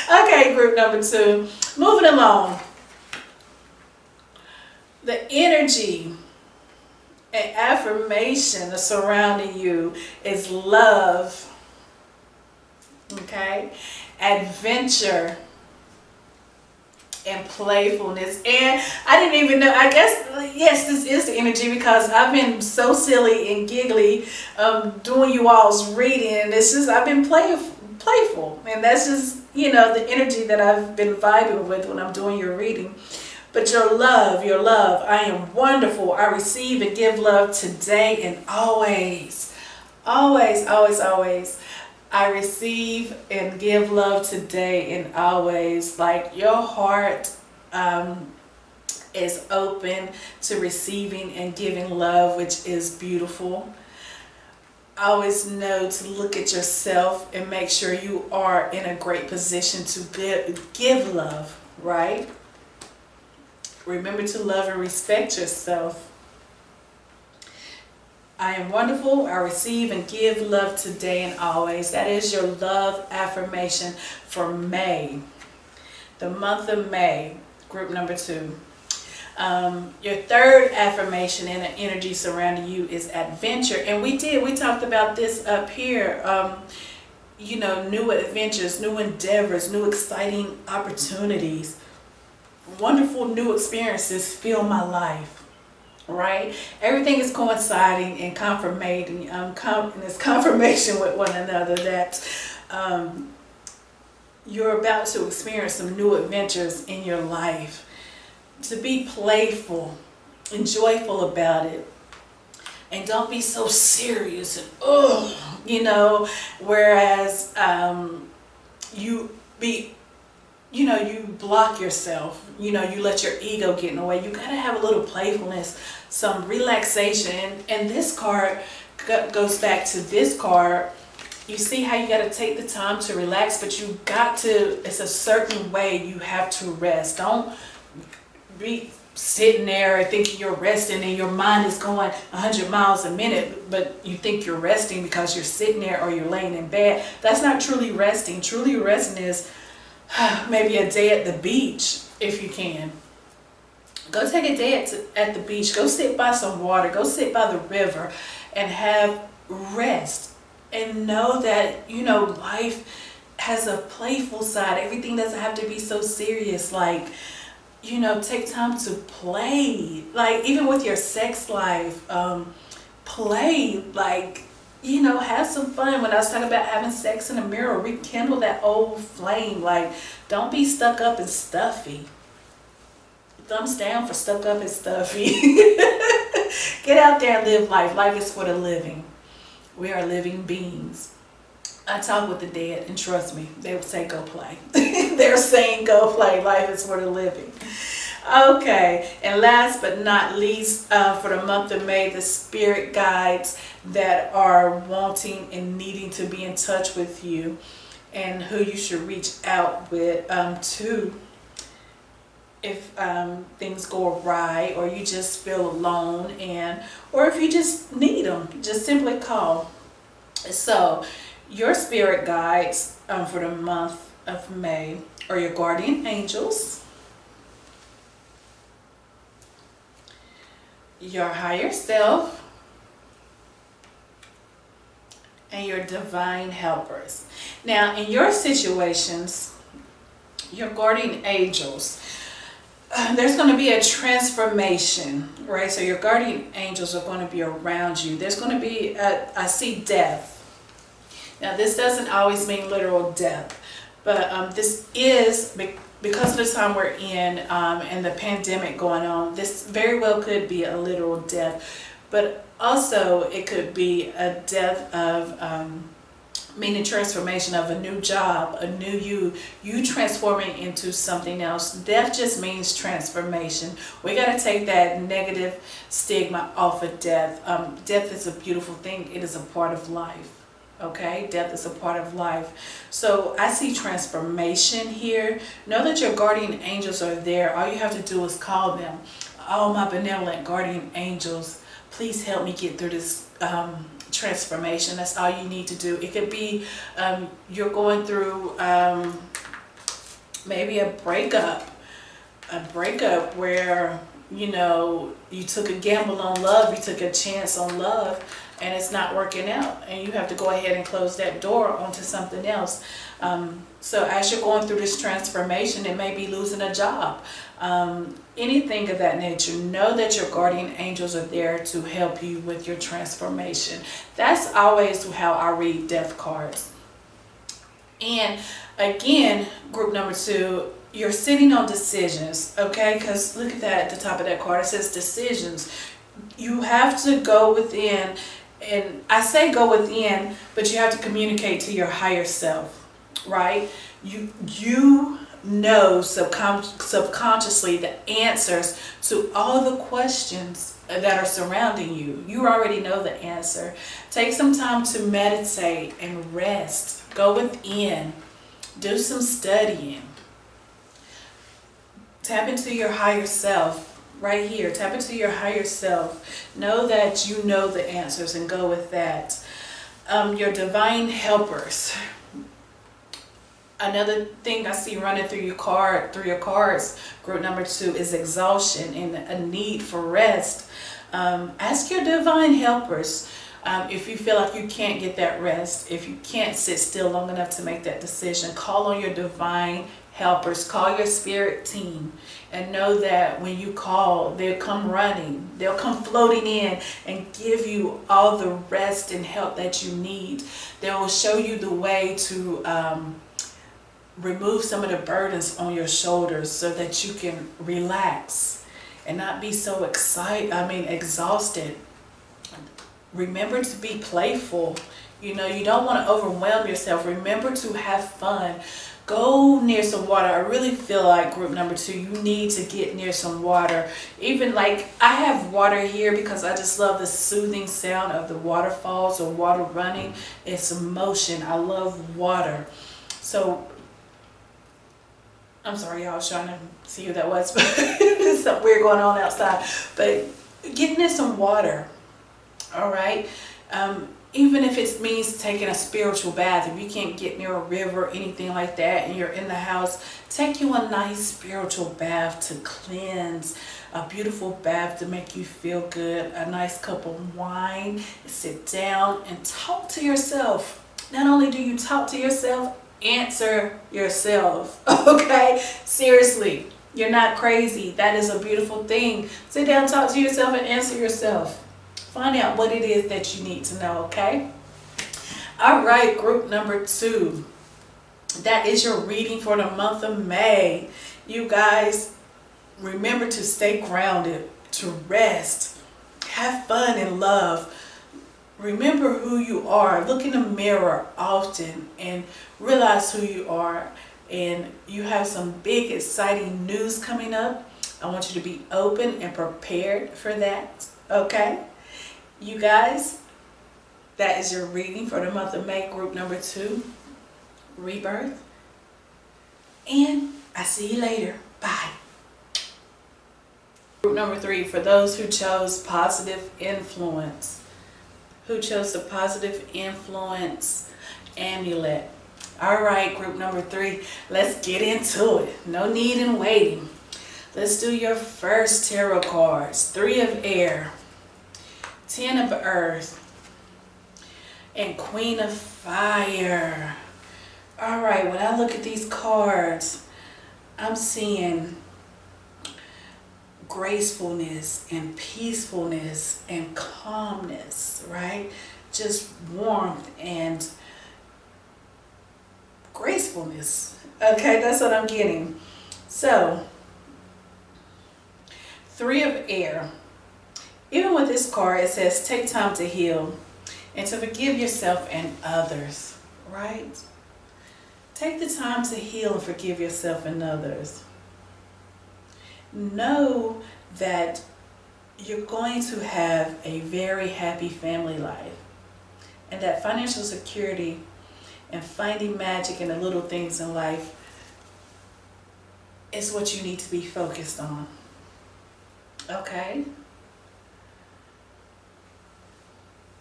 S1: Okay, group number 2. Moving along. The energy and affirmation surrounding you is love. Okay? Adventure and playfulness. And I didn't even know, I guess, yes, this is the energy, because I've been so silly and giggly doing you all's reading. It's just, I've been playful, and that's just, you know, the energy that I've been vibing with when I'm doing your reading. But your love, I am wonderful. I receive and give love today and always. Always, always, always. I receive and give love today and always. Like, your heart is open to receiving and giving love, which is beautiful. Always know to look at yourself and make sure you are in a great position to give love, right? Remember to love and respect yourself. I am wonderful. I receive and give love today and always. That is your love affirmation for May. The month of May, group number 2. Your 3rd affirmation and the energy surrounding you is adventure. And we talked about this up here. You know, new adventures, new endeavors, new exciting opportunities. Wonderful new experiences fill my life. Right? Everything is coinciding and confirming, and it's confirmation with one another that you're about to experience some new adventures in your life. To be playful and joyful about it. And don't be so serious and, you know, whereas you block yourself, you let your ego get in the way. You got to have a little playfulness, some relaxation. And this card goes back to this card. You see how you got to take the time to relax, but you got to, it's a certain way you have to rest. Don't be sitting there thinking you're resting and your mind is going 100 miles a minute, but you think you're resting because you're sitting there or you're laying in bed. That's not truly resting. Truly resting is maybe a day at the beach, if you can. Go take a day at the beach. Go sit by some water. Go sit by the river and have rest and know that, you know, life has a playful side. Everything doesn't have to be so serious. Like, you know, take time to play. Like, even with your sex life, play. Like, you know, have some fun. When I was talking about having sex in a mirror, rekindle that old flame. Like, don't be stuck up and stuffy. Thumbs down for stuck up and stuffy. Get out there and live life. Life is for the living. We are living beings. I talk with the dead, and trust me, they would say go play. They're saying go play. Life is for the living. Okay, and last but not least, for the month of May, the spirit guides that are wanting and needing to be in touch with you, and who you should reach out with to if things go awry, or you just feel alone, or if you just need them, just simply call. So your spirit guides for the month of May are your guardian angels, your higher self, and your divine helpers. Now, in your situations, your guardian angels, there's going to be a transformation, right? So your guardian angels are going to be around you. There's going to be, I see death. Now, this doesn't always mean literal death, but this is, because of the time we're in and the pandemic going on, this very well could be a literal death. But also it could be a death of, meaning transformation of a new job, a new you transforming into something else. Death just means transformation. We got to take that negative stigma off of death. Death is a beautiful thing. It is a part of life. Okay, death is a part of life. So I see transformation here. Know that your guardian angels are there. All you have to do is call them. Oh, my benevolent guardian angels, please help me get through this transformation. That's all you need to do. It could be you're going through maybe a breakup where, you know, you took a gamble on love, you took a chance on love, and it's not working out, and you have to go ahead and close that door onto something else. So as you're going through this transformation, it may be losing a job, anything of that nature. Know that your guardian angels are there to help you with your transformation. That's always how I read death cards. And again, group number 2, you're sitting on decisions, okay? Because look at that at the top of that card. It says decisions. You have to go within, and I say go within, but you have to communicate to your higher self, right? You know subconsciously the answers to all the questions that are surrounding you. You already know the answer. Take some time to meditate and rest. Go within. Do some studying. Tap into your higher self. Right here, tap into your higher self. Know that you know the answers and go with that. Your divine helpers. Another thing I see running through your cards, group number 2, is exhaustion and a need for rest. Ask your divine helpers if you feel like you can't get that rest, if you can't sit still long enough to make that decision. Call on your divine helpers. Call your spirit team, and know that when you call, they'll come running. They'll come floating in and give you all the rest and help that you need. They will show you the way to remove some of the burdens on your shoulders so that you can relax and not be so exhausted. Remember to be playful. You know, you don't want to overwhelm yourself. Remember to have fun. Go near some water. I really feel like group number 2, you need to get near some water. Even like I have water here because I just love the soothing sound of the waterfalls or water running. It's motion. I love water. So I'm sorry, y'all, I was trying to see who that was, but there's something weird going on outside. But get near some water, all right? Even if it means taking a spiritual bath, if you can't get near a river or anything like that and you're in the house, take you a nice spiritual bath to cleanse. a beautiful bath to make you feel good, a nice cup of wine, sit down and talk to yourself. Not only do you talk to yourself, answer yourself. Okay? Seriously, you're not crazy. That is a beautiful thing. Sit down, talk to yourself, and answer yourself. Find out what it is that you need to know, okay? All right, group number 2. That is your reading for the month of May. You guys, remember to stay grounded, to rest, have fun and love. Remember who you are. Look in the mirror often and realize who you are. And you have some big, exciting news coming up. I want you to be open and prepared for that, okay? You guys, that is your reading for the month of May, group number 2, Rebirth. And I see you later. Bye. Group number 3, for those who chose positive influence. Who chose the positive influence amulet. All right, group number 3, let's get into it. No need in waiting. Let's do your first tarot cards. 3 of air, 10 of earth, and Queen of fire. All right, when I look at these cards, I'm seeing gracefulness and peacefulness and calmness, right? Just warmth and gracefulness. Okay, that's what I'm getting. So, 3 of air. Even with this card, it says take time to heal and to forgive yourself and others, right? Take the time to heal and forgive yourself and others. Know that you're going to have a very happy family life, and that financial security and finding magic in the little things in life is what you need to be focused on. Okay?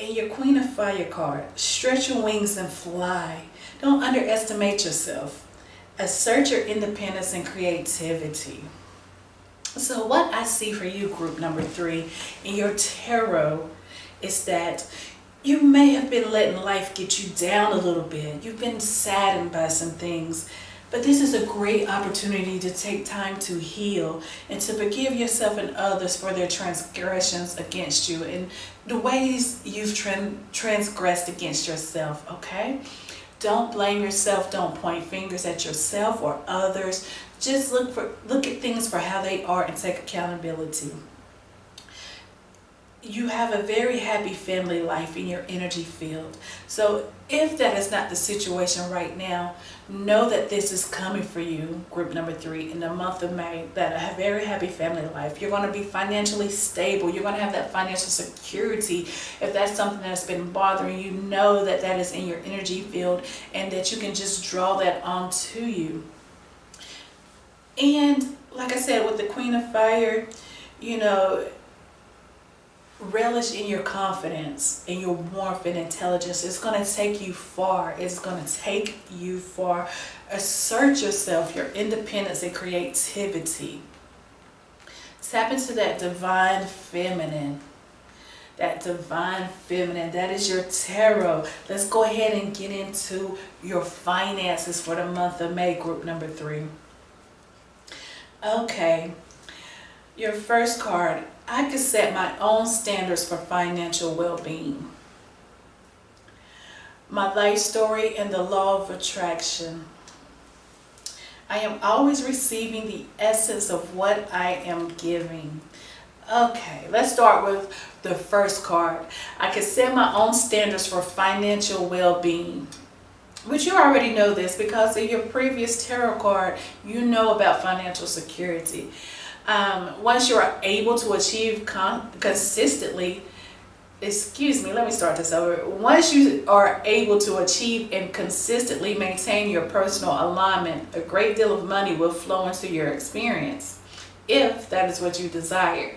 S1: And your Queen of Fire card, stretch your wings and fly. Don't underestimate yourself. Assert your independence and creativity. So what I see for you, group number 3, in your tarot is that you may have been letting life get you down a little bit. You've been saddened by some things. But this is a great opportunity to take time to heal and to forgive yourself and others for their transgressions against you and the ways you've transgressed against yourself, okay? Don't blame yourself. Don't point fingers at yourself or others. Just look at things for how they are and take accountability. You have a very happy family life in your energy field. So if that is not the situation right now, know that this is coming for you, group number 3, in the month of May, that a very happy family life. You're going to be financially stable. You're going to have that financial security. If that's something that's been bothering you, know that that is in your energy field and that you can just draw that onto you. And like I said, with the Queen of Fire, you know, relish in your confidence and your warmth and intelligence. It's going to take you far. It's going to take you far. Assert yourself, your independence and creativity. Tap into that divine feminine. That divine feminine. That is your tarot. Let's go ahead and get into your finances for the month of May, group number 3. Okay. Your first card. I could set my own standards for financial well-being. My life story and the law of attraction. I am always receiving the essence of what I am giving. Okay, let's start with the first card. I could set my own standards for financial well-being. But you already know this because in your previous tarot card, you know about financial security. Once you are able to achieve consistently, let me start this over. Once you are able to achieve and consistently maintain your personal alignment, a great deal of money will flow into your experience, if that is what you desire.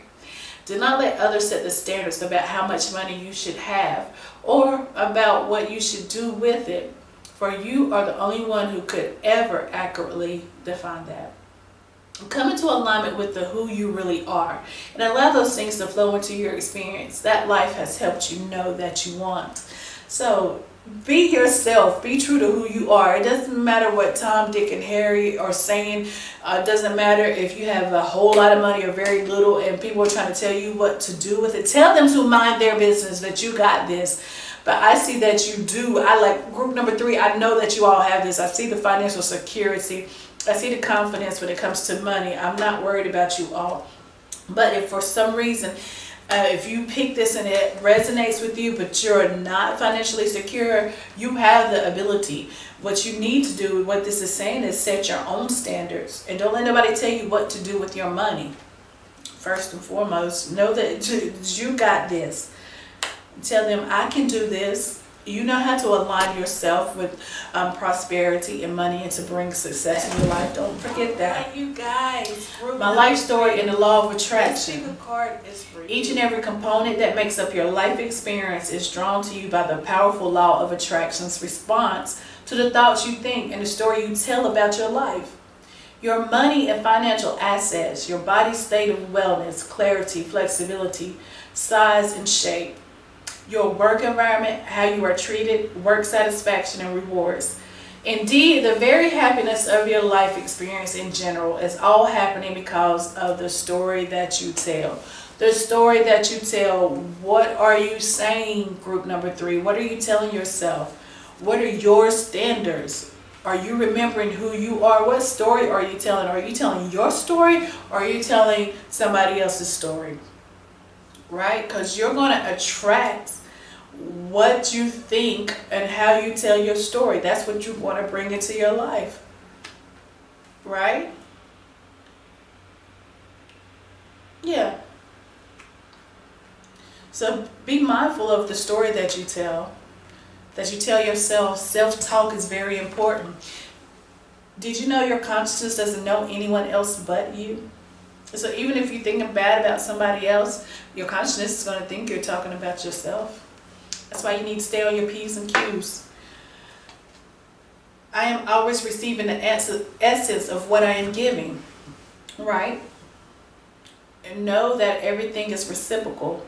S1: Do not let others set the standards about how much money you should have or about what you should do with it, for you are the only one who could ever accurately define that. Come into alignment with the who you really are, and allow those things to flow into your experience that life has helped you know that you want. So be yourself, be true to who you are. It doesn't matter what Tom, Dick, and Harry are saying. It doesn't matter if you have a whole lot of money or very little and people are trying to tell you what to do with it. Tell them to mind their business, that you got this. But I see that you do. I like group number 3. I know that you all have this. I see the financial security. I see the confidence when it comes to money. I'm not worried about you all. But if for some reason, if you pick this and it resonates with you, but you're not financially secure, you have the ability. What you need to do, what this is saying, is set your own standards. And don't let nobody tell you what to do with your money. First and foremost, know that you got this. Tell them, I can do this. You know how to align yourself with prosperity and money and to bring success in your life. Don't forget that.
S2: You guys,
S1: my life story and the law of attraction.
S2: The card is for you.
S1: Each and every component that makes up your life experience is drawn to you by the powerful law of attraction's response to the thoughts you think and the story you tell about your life. Your money and financial assets, your body's state of wellness, clarity, flexibility, size, and shape. Your work environment, how you are treated, work satisfaction, and rewards. Indeed, the very happiness of your life experience in general is all happening because of the story that you tell. The story that you tell. What are you saying, group number 3? What are you telling yourself? What are your standards? Are you remembering who you are? What story are you telling? Are you telling your story, or are you telling somebody else's story? Right? Because you're going to attract what you think and how you tell your story. That's what you want to bring into your life. Right? Yeah. So be mindful of the story that you tell. That you tell yourself. Self-talk is very important. Did you know your consciousness doesn't know anyone else but you? So even if you're thinking bad about somebody else, your consciousness is going to think you're talking about yourself. That's why you need to stay on your P's and Q's. I am always receiving the essence of what I am giving. Right? And know that everything is reciprocal.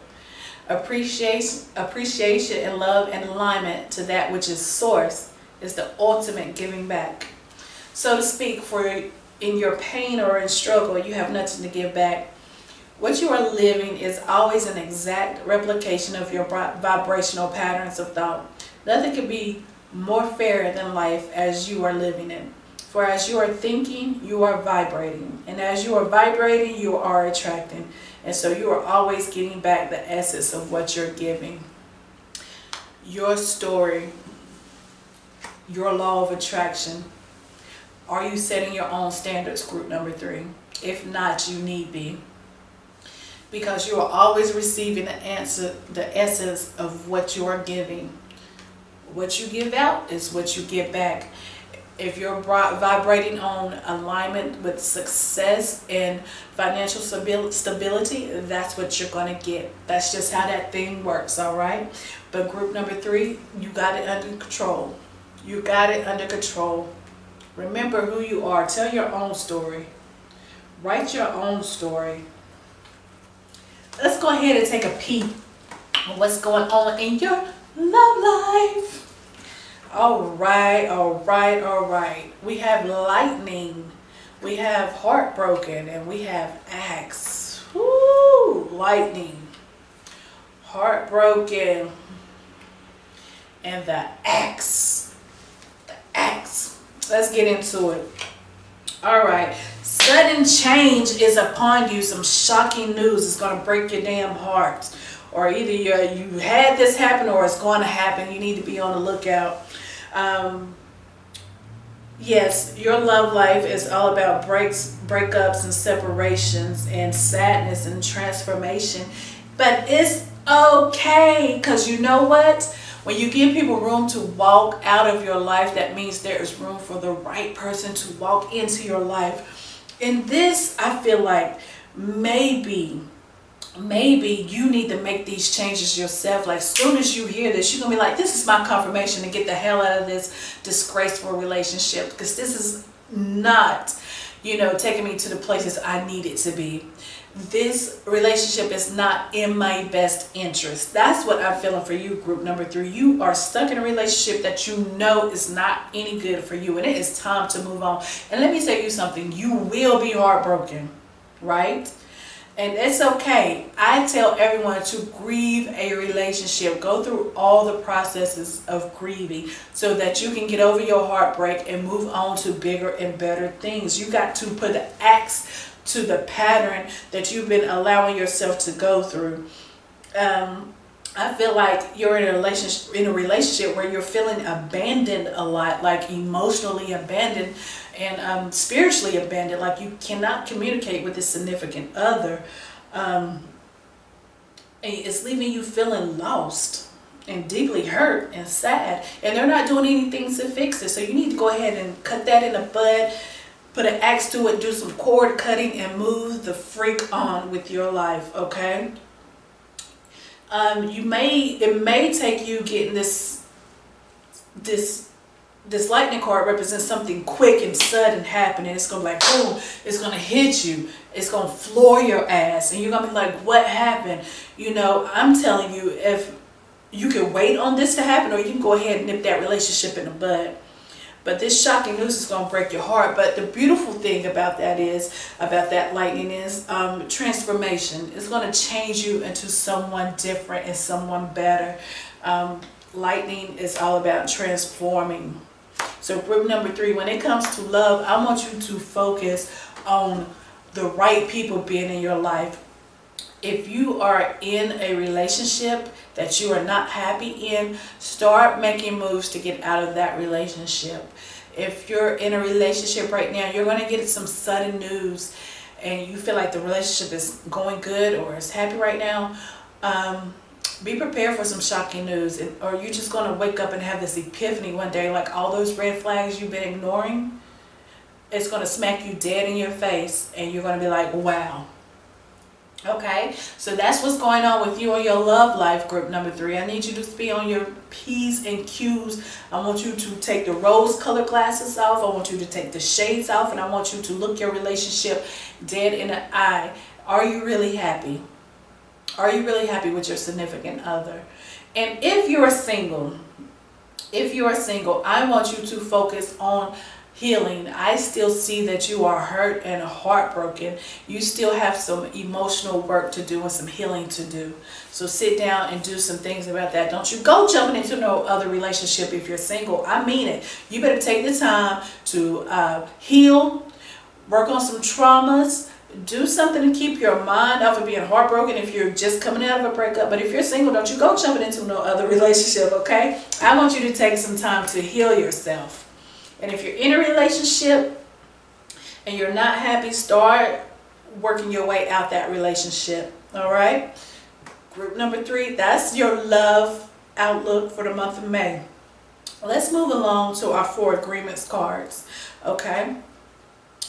S1: Appreciation and love and alignment to that which is source is the ultimate giving back. So to speak, for in your pain or in struggle, you have nothing to give back. What you are living is always an exact replication of your vibrational patterns of thought. Nothing could be more fair than life as you are living it. For as you are thinking, you are vibrating. And as you are vibrating, you are attracting. And so you are always getting back the essence of what you're giving. Your story, your law of attraction. Are you setting your own standards, group number 3? If not, you need be. Because you are always receiving the essence of what you are giving. What you give out is what you get back. If you're vibrating on alignment with success and financial stability, that's what you're going to get. That's just how that thing works, all right? But group number 3, you got it under control. You got it under control. Remember who you are. Tell your own story. Write your own story. Let's go ahead and take a peek at what's going on in your love life. All right, all right, all right. We have lightning. We have heartbroken, and we have axe. Woo! Lightning. Heartbroken. And the axe. The axe. Let's get into it. All right. Sudden change is upon you. Some shocking news is going to break your damn heart. Or either you had this happen or it's going to happen. You need to be on the lookout. Yes, your love life is all about breakups and separations and sadness and transformation. But it's okay, because you know what? When you give people room to walk out of your life, that means there is room for the right person to walk into your life. In this, I feel like maybe you need to make these changes yourself. Like, as soon as you hear this, you're going to be like, this is my confirmation to get the hell out of this disgraceful relationship, because this is not taking me to the places I needed to be. This relationship is not in my best interest. That's what I'm feeling for you, group number 3. You are stuck in a relationship that you know is not any good for you, and it is time to move on. And let me tell you something, you will be heartbroken, right? And it's okay. I tell everyone to grieve a relationship. Go through all the processes of grieving so that you can get over your heartbreak and move on to bigger and better things. You got to put an axe to the pattern that you've been allowing yourself to go through. I feel like you're in a relationship where you're feeling abandoned a lot, like emotionally abandoned and spiritually abandoned, like you cannot communicate with this significant other. And it's leaving you feeling lost and deeply hurt and sad, and they're not doing anything to fix it. So you need to go ahead and cut that in the bud, put an axe to it, do some cord cutting, and move the freak on with your life, okay? It may take you getting this lightning card represents something quick and sudden happening. It's gonna be like boom, it's gonna hit you, it's gonna floor your ass, and you're gonna be like, what happened? I'm telling you, if you can wait on this to happen, or you can go ahead and nip that relationship in the bud. But this shocking news is going to break your heart. But the beautiful thing about that lightning is transformation. It's going to change you into someone different and someone better. Lightning is all about transforming. So group number 3, when it comes to love, I want you to focus on the right people being in your life. If you are in a relationship that you are not happy in, start making moves to get out of that relationship. If you're in a relationship right now, you're going to get some sudden news and you feel like the relationship is going good or is happy right now. Be prepared for some shocking news, or you're just going to wake up and have this epiphany one day, like all those red flags you've been ignoring, it's going to smack you dead in your face and you're going to be like, wow. Okay, so that's what's going on with you in your love life, group number 3. I need you to be on your P's and Q's. I want you to take the rose-colored glasses off. I want you to take the shades off, and I want you to look your relationship dead in the eye. Are you really happy? Are you really happy with your significant other? And if you're single, I want you to focus on healing. I still see that you are hurt and heartbroken. You still have some emotional work to do and some healing to do. So sit down and do some things about that. Don't you go jumping into no other relationship if you're single. I mean it. You better take the time to heal, work on some traumas, do something to keep your mind off of being heartbroken if you're just coming out of a breakup. But if you're single, don't you go jumping into no other relationship, okay? I want you to take some time to heal yourself. And if you're in a relationship and you're not happy, start working your way out that relationship. All right? Group number 3, that's your love outlook for the month of May. Let's move along to our 4 agreements cards. Okay?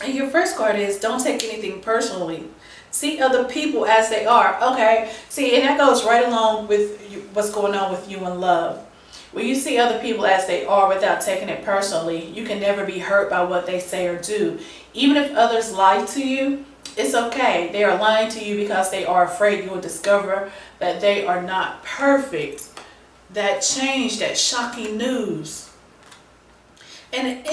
S1: And your first card is don't take anything personally. See other people as they are. Okay? See, and that goes right along with what's going on with you in love. When you see other people as they are without taking it personally, you can never be hurt by what they say or do. Even if others lie to you, it's okay. They are lying to you because they are afraid you will discover that they are not perfect. That change, that shocking news. And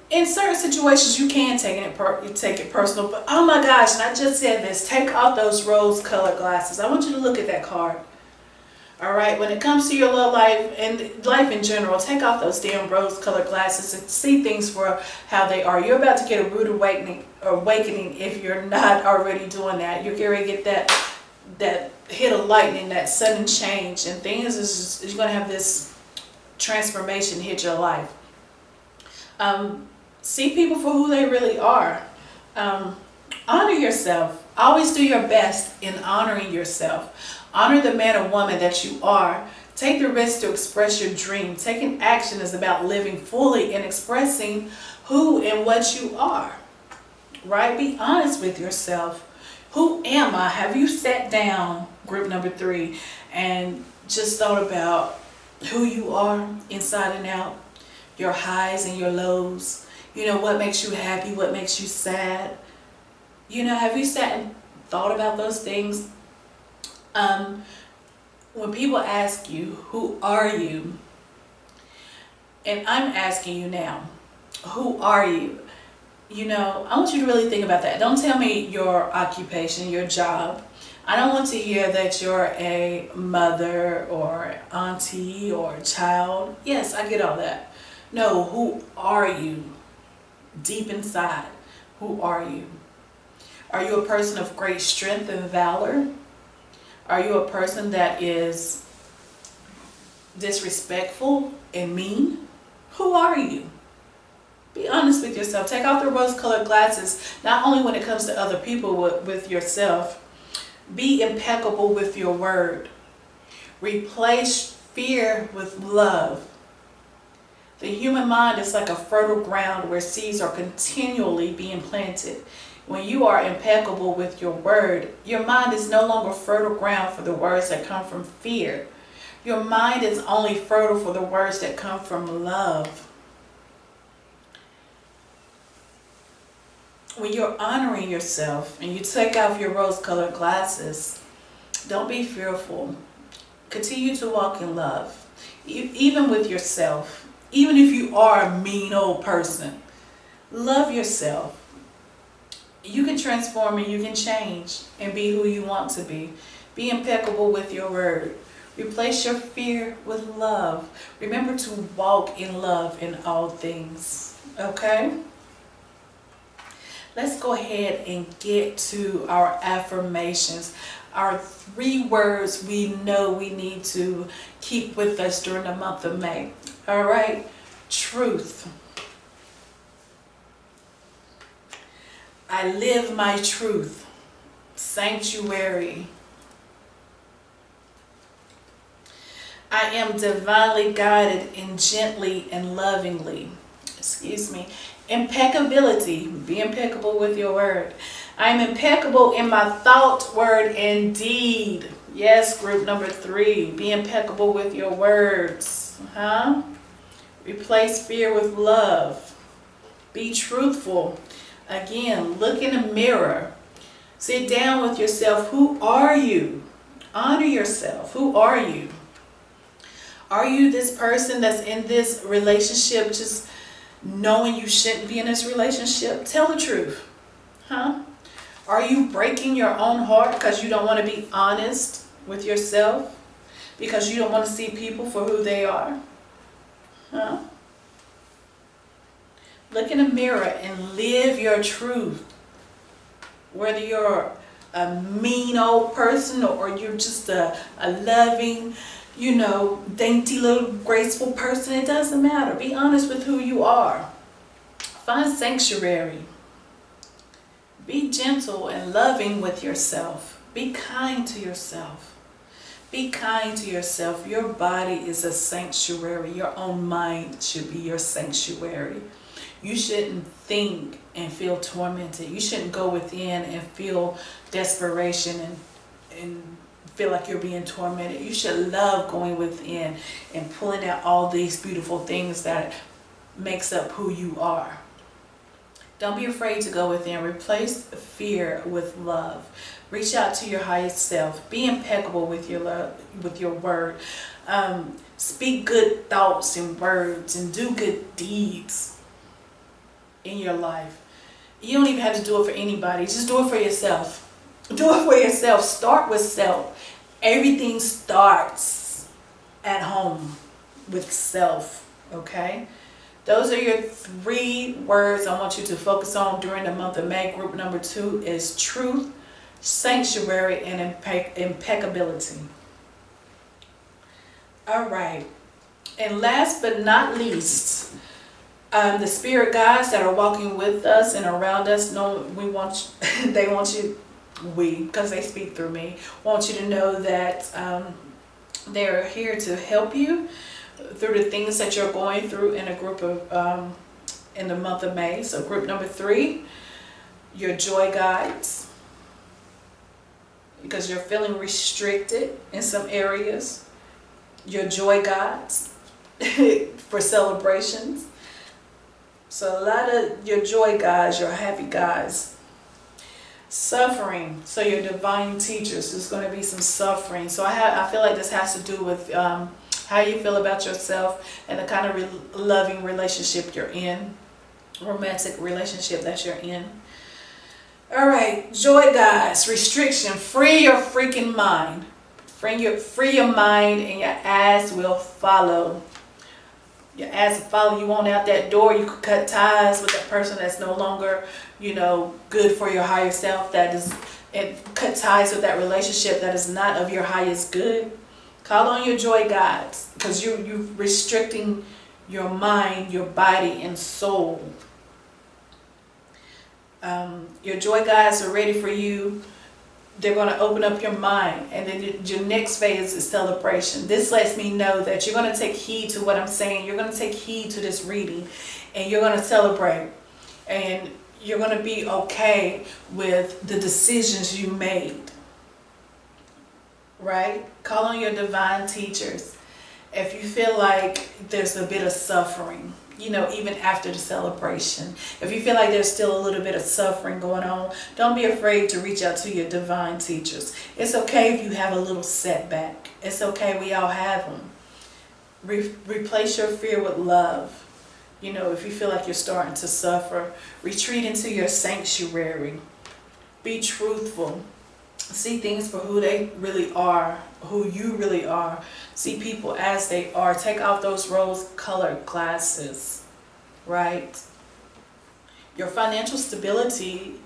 S1: in certain situations, you can take it personal. But oh my gosh, and I just said this, take off those rose-colored glasses. I want you to look at that card. Alright, when it comes to your love life and life in general, take off those damn rose-colored glasses and see things for how they are. You're about to get a rude awakening if you're not already doing that. You're going to get that hit of lightning, that sudden change, and things you're going to have this transformation hit your life. See people for who they really are. Honor yourself. Always do your best in honoring yourself. Honor the man or woman that you are. Take the risk to express your dream. Taking action is about living fully and expressing who and what you are. Right? Be honest with yourself. Who am I? Have you sat down, group number 3, and just thought about who you are inside and out? Your highs and your lows. You know, what makes you happy, what makes you sad. You know, have you sat and thought about those things? When people ask you, who are you? And I'm asking you now, who are you? You know, I want you to really think about that. Don't tell me your occupation, your job. I don't want to hear that you're a mother or auntie or child. Yes, I get all that. No, who are you? Deep inside, who are you? Are you a person of great strength and valor? Are you a person that is disrespectful and mean? Who are you? Be honest with yourself. Take off the rose-colored glasses, not only when it comes to other people, but with yourself. Be impeccable with your word. Replace fear with love. The human mind is like a fertile ground where seeds are continually being planted. When you are impeccable with your word, your mind is no longer fertile ground for the words that come from fear. Your mind is only fertile for the words that come from love. When you're honoring yourself and you take off your rose-colored glasses, don't be fearful. Continue to walk in love, even with yourself. Even if you are a mean old person, love yourself. You can transform and you can change and be who you want to be. Be impeccable with your word. Replace your fear with love. Remember to walk in love in all things. Okay? Let's go ahead and get to our affirmations. Our 3 words we know we need to keep with us during the month of May. All right? Truth. I live my truth. Sanctuary. I am divinely guided and gently and lovingly. Excuse me. Impeccability. Be impeccable with your word. I am impeccable in my thought, word, and deed. Yes, group number 3. Be impeccable with your words. Replace fear with love. Be truthful. Again, look in the mirror. Sit down with yourself. Who are you? Honor yourself. Who are you? Are you this person that's in this relationship just knowing you shouldn't be in this relationship? Tell the truth. Are you breaking your own heart because you don't want to be honest with yourself? Because you don't want to see people for who they are? Look in the mirror and live your truth. Whether you're a mean old person or you're just a loving, dainty little graceful person, it doesn't matter. Be honest with who you are. Find sanctuary. Be gentle and loving with yourself. Be kind to yourself. Be kind to yourself. Your body is a sanctuary. Your own mind should be your sanctuary. You shouldn't think and feel tormented. You shouldn't go within and feel desperation and feel like you're being tormented. You should love going within and pulling out all these beautiful things that makes up who you are. Don't be afraid to go within. Replace fear with love. Reach out to your highest self. Be impeccable with your love, with your word. Speak good thoughts and words and do good deeds in your life. You don't even have to do it for anybody. Just do it for yourself. Do it for yourself. Start with self. Everything starts at home with self. Okay? Those are your 3 words I want you to focus on during the month of May. Group number 2 is truth, sanctuary, and impeccability. All right. And last but not least, the spirit guides that are walking with us and around us, because they speak through me, want you to know that they're here to help you through the things that you're going through in a group of in the month of May. So group number 3, your joy guides, because you're feeling restricted in some areas. Your joy guides for celebrations. So a lot of your joy guys, your happy guys. Suffering. So your divine teachers, there's going to be some suffering. So I feel like this has to do with how you feel about yourself and the kind of loving relationship you're in, romantic relationship that you're in. All right, joy guys, restriction. Free your freaking mind. Free your mind, and your ass will follow. Your ass will follow you on out that door. You could cut ties with that person that's no longer, good for your higher self. And cut ties with that relationship that is not of your highest good. Call on your joy guides, because you're restricting your mind, your body, and soul. Your joy guides are ready for you. They're going to open up your mind, and then your next phase is celebration. This lets me know that you're going to take heed to what I'm saying. You're going to take heed to this reading, and you're going to celebrate, and you're going to be okay with the decisions you made. Right? Call on your divine teachers. If you feel like there's a bit of suffering, even after the celebration, if you feel like there's still a little bit of suffering going on, don't be afraid to reach out to your divine teachers. It's okay if you have a little setback. It's okay, we all have them. Replace your fear with love. If you feel like you're starting to suffer, retreat into your sanctuary. Be truthful. See things for who they really are, who you really are. See people as they are. Take off those rose-colored glasses, right? Your financial stability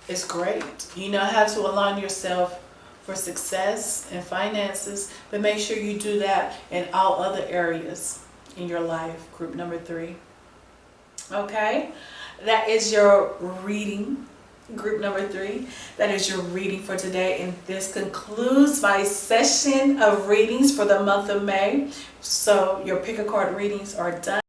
S1: is great. You know how to align yourself for success and finances, but make sure you do that in all other areas in your life. Group number 3. Okay? That is your reading. Group number 3, that is your reading for today, and this concludes my session of readings for the month of May. So your pick a card readings are done.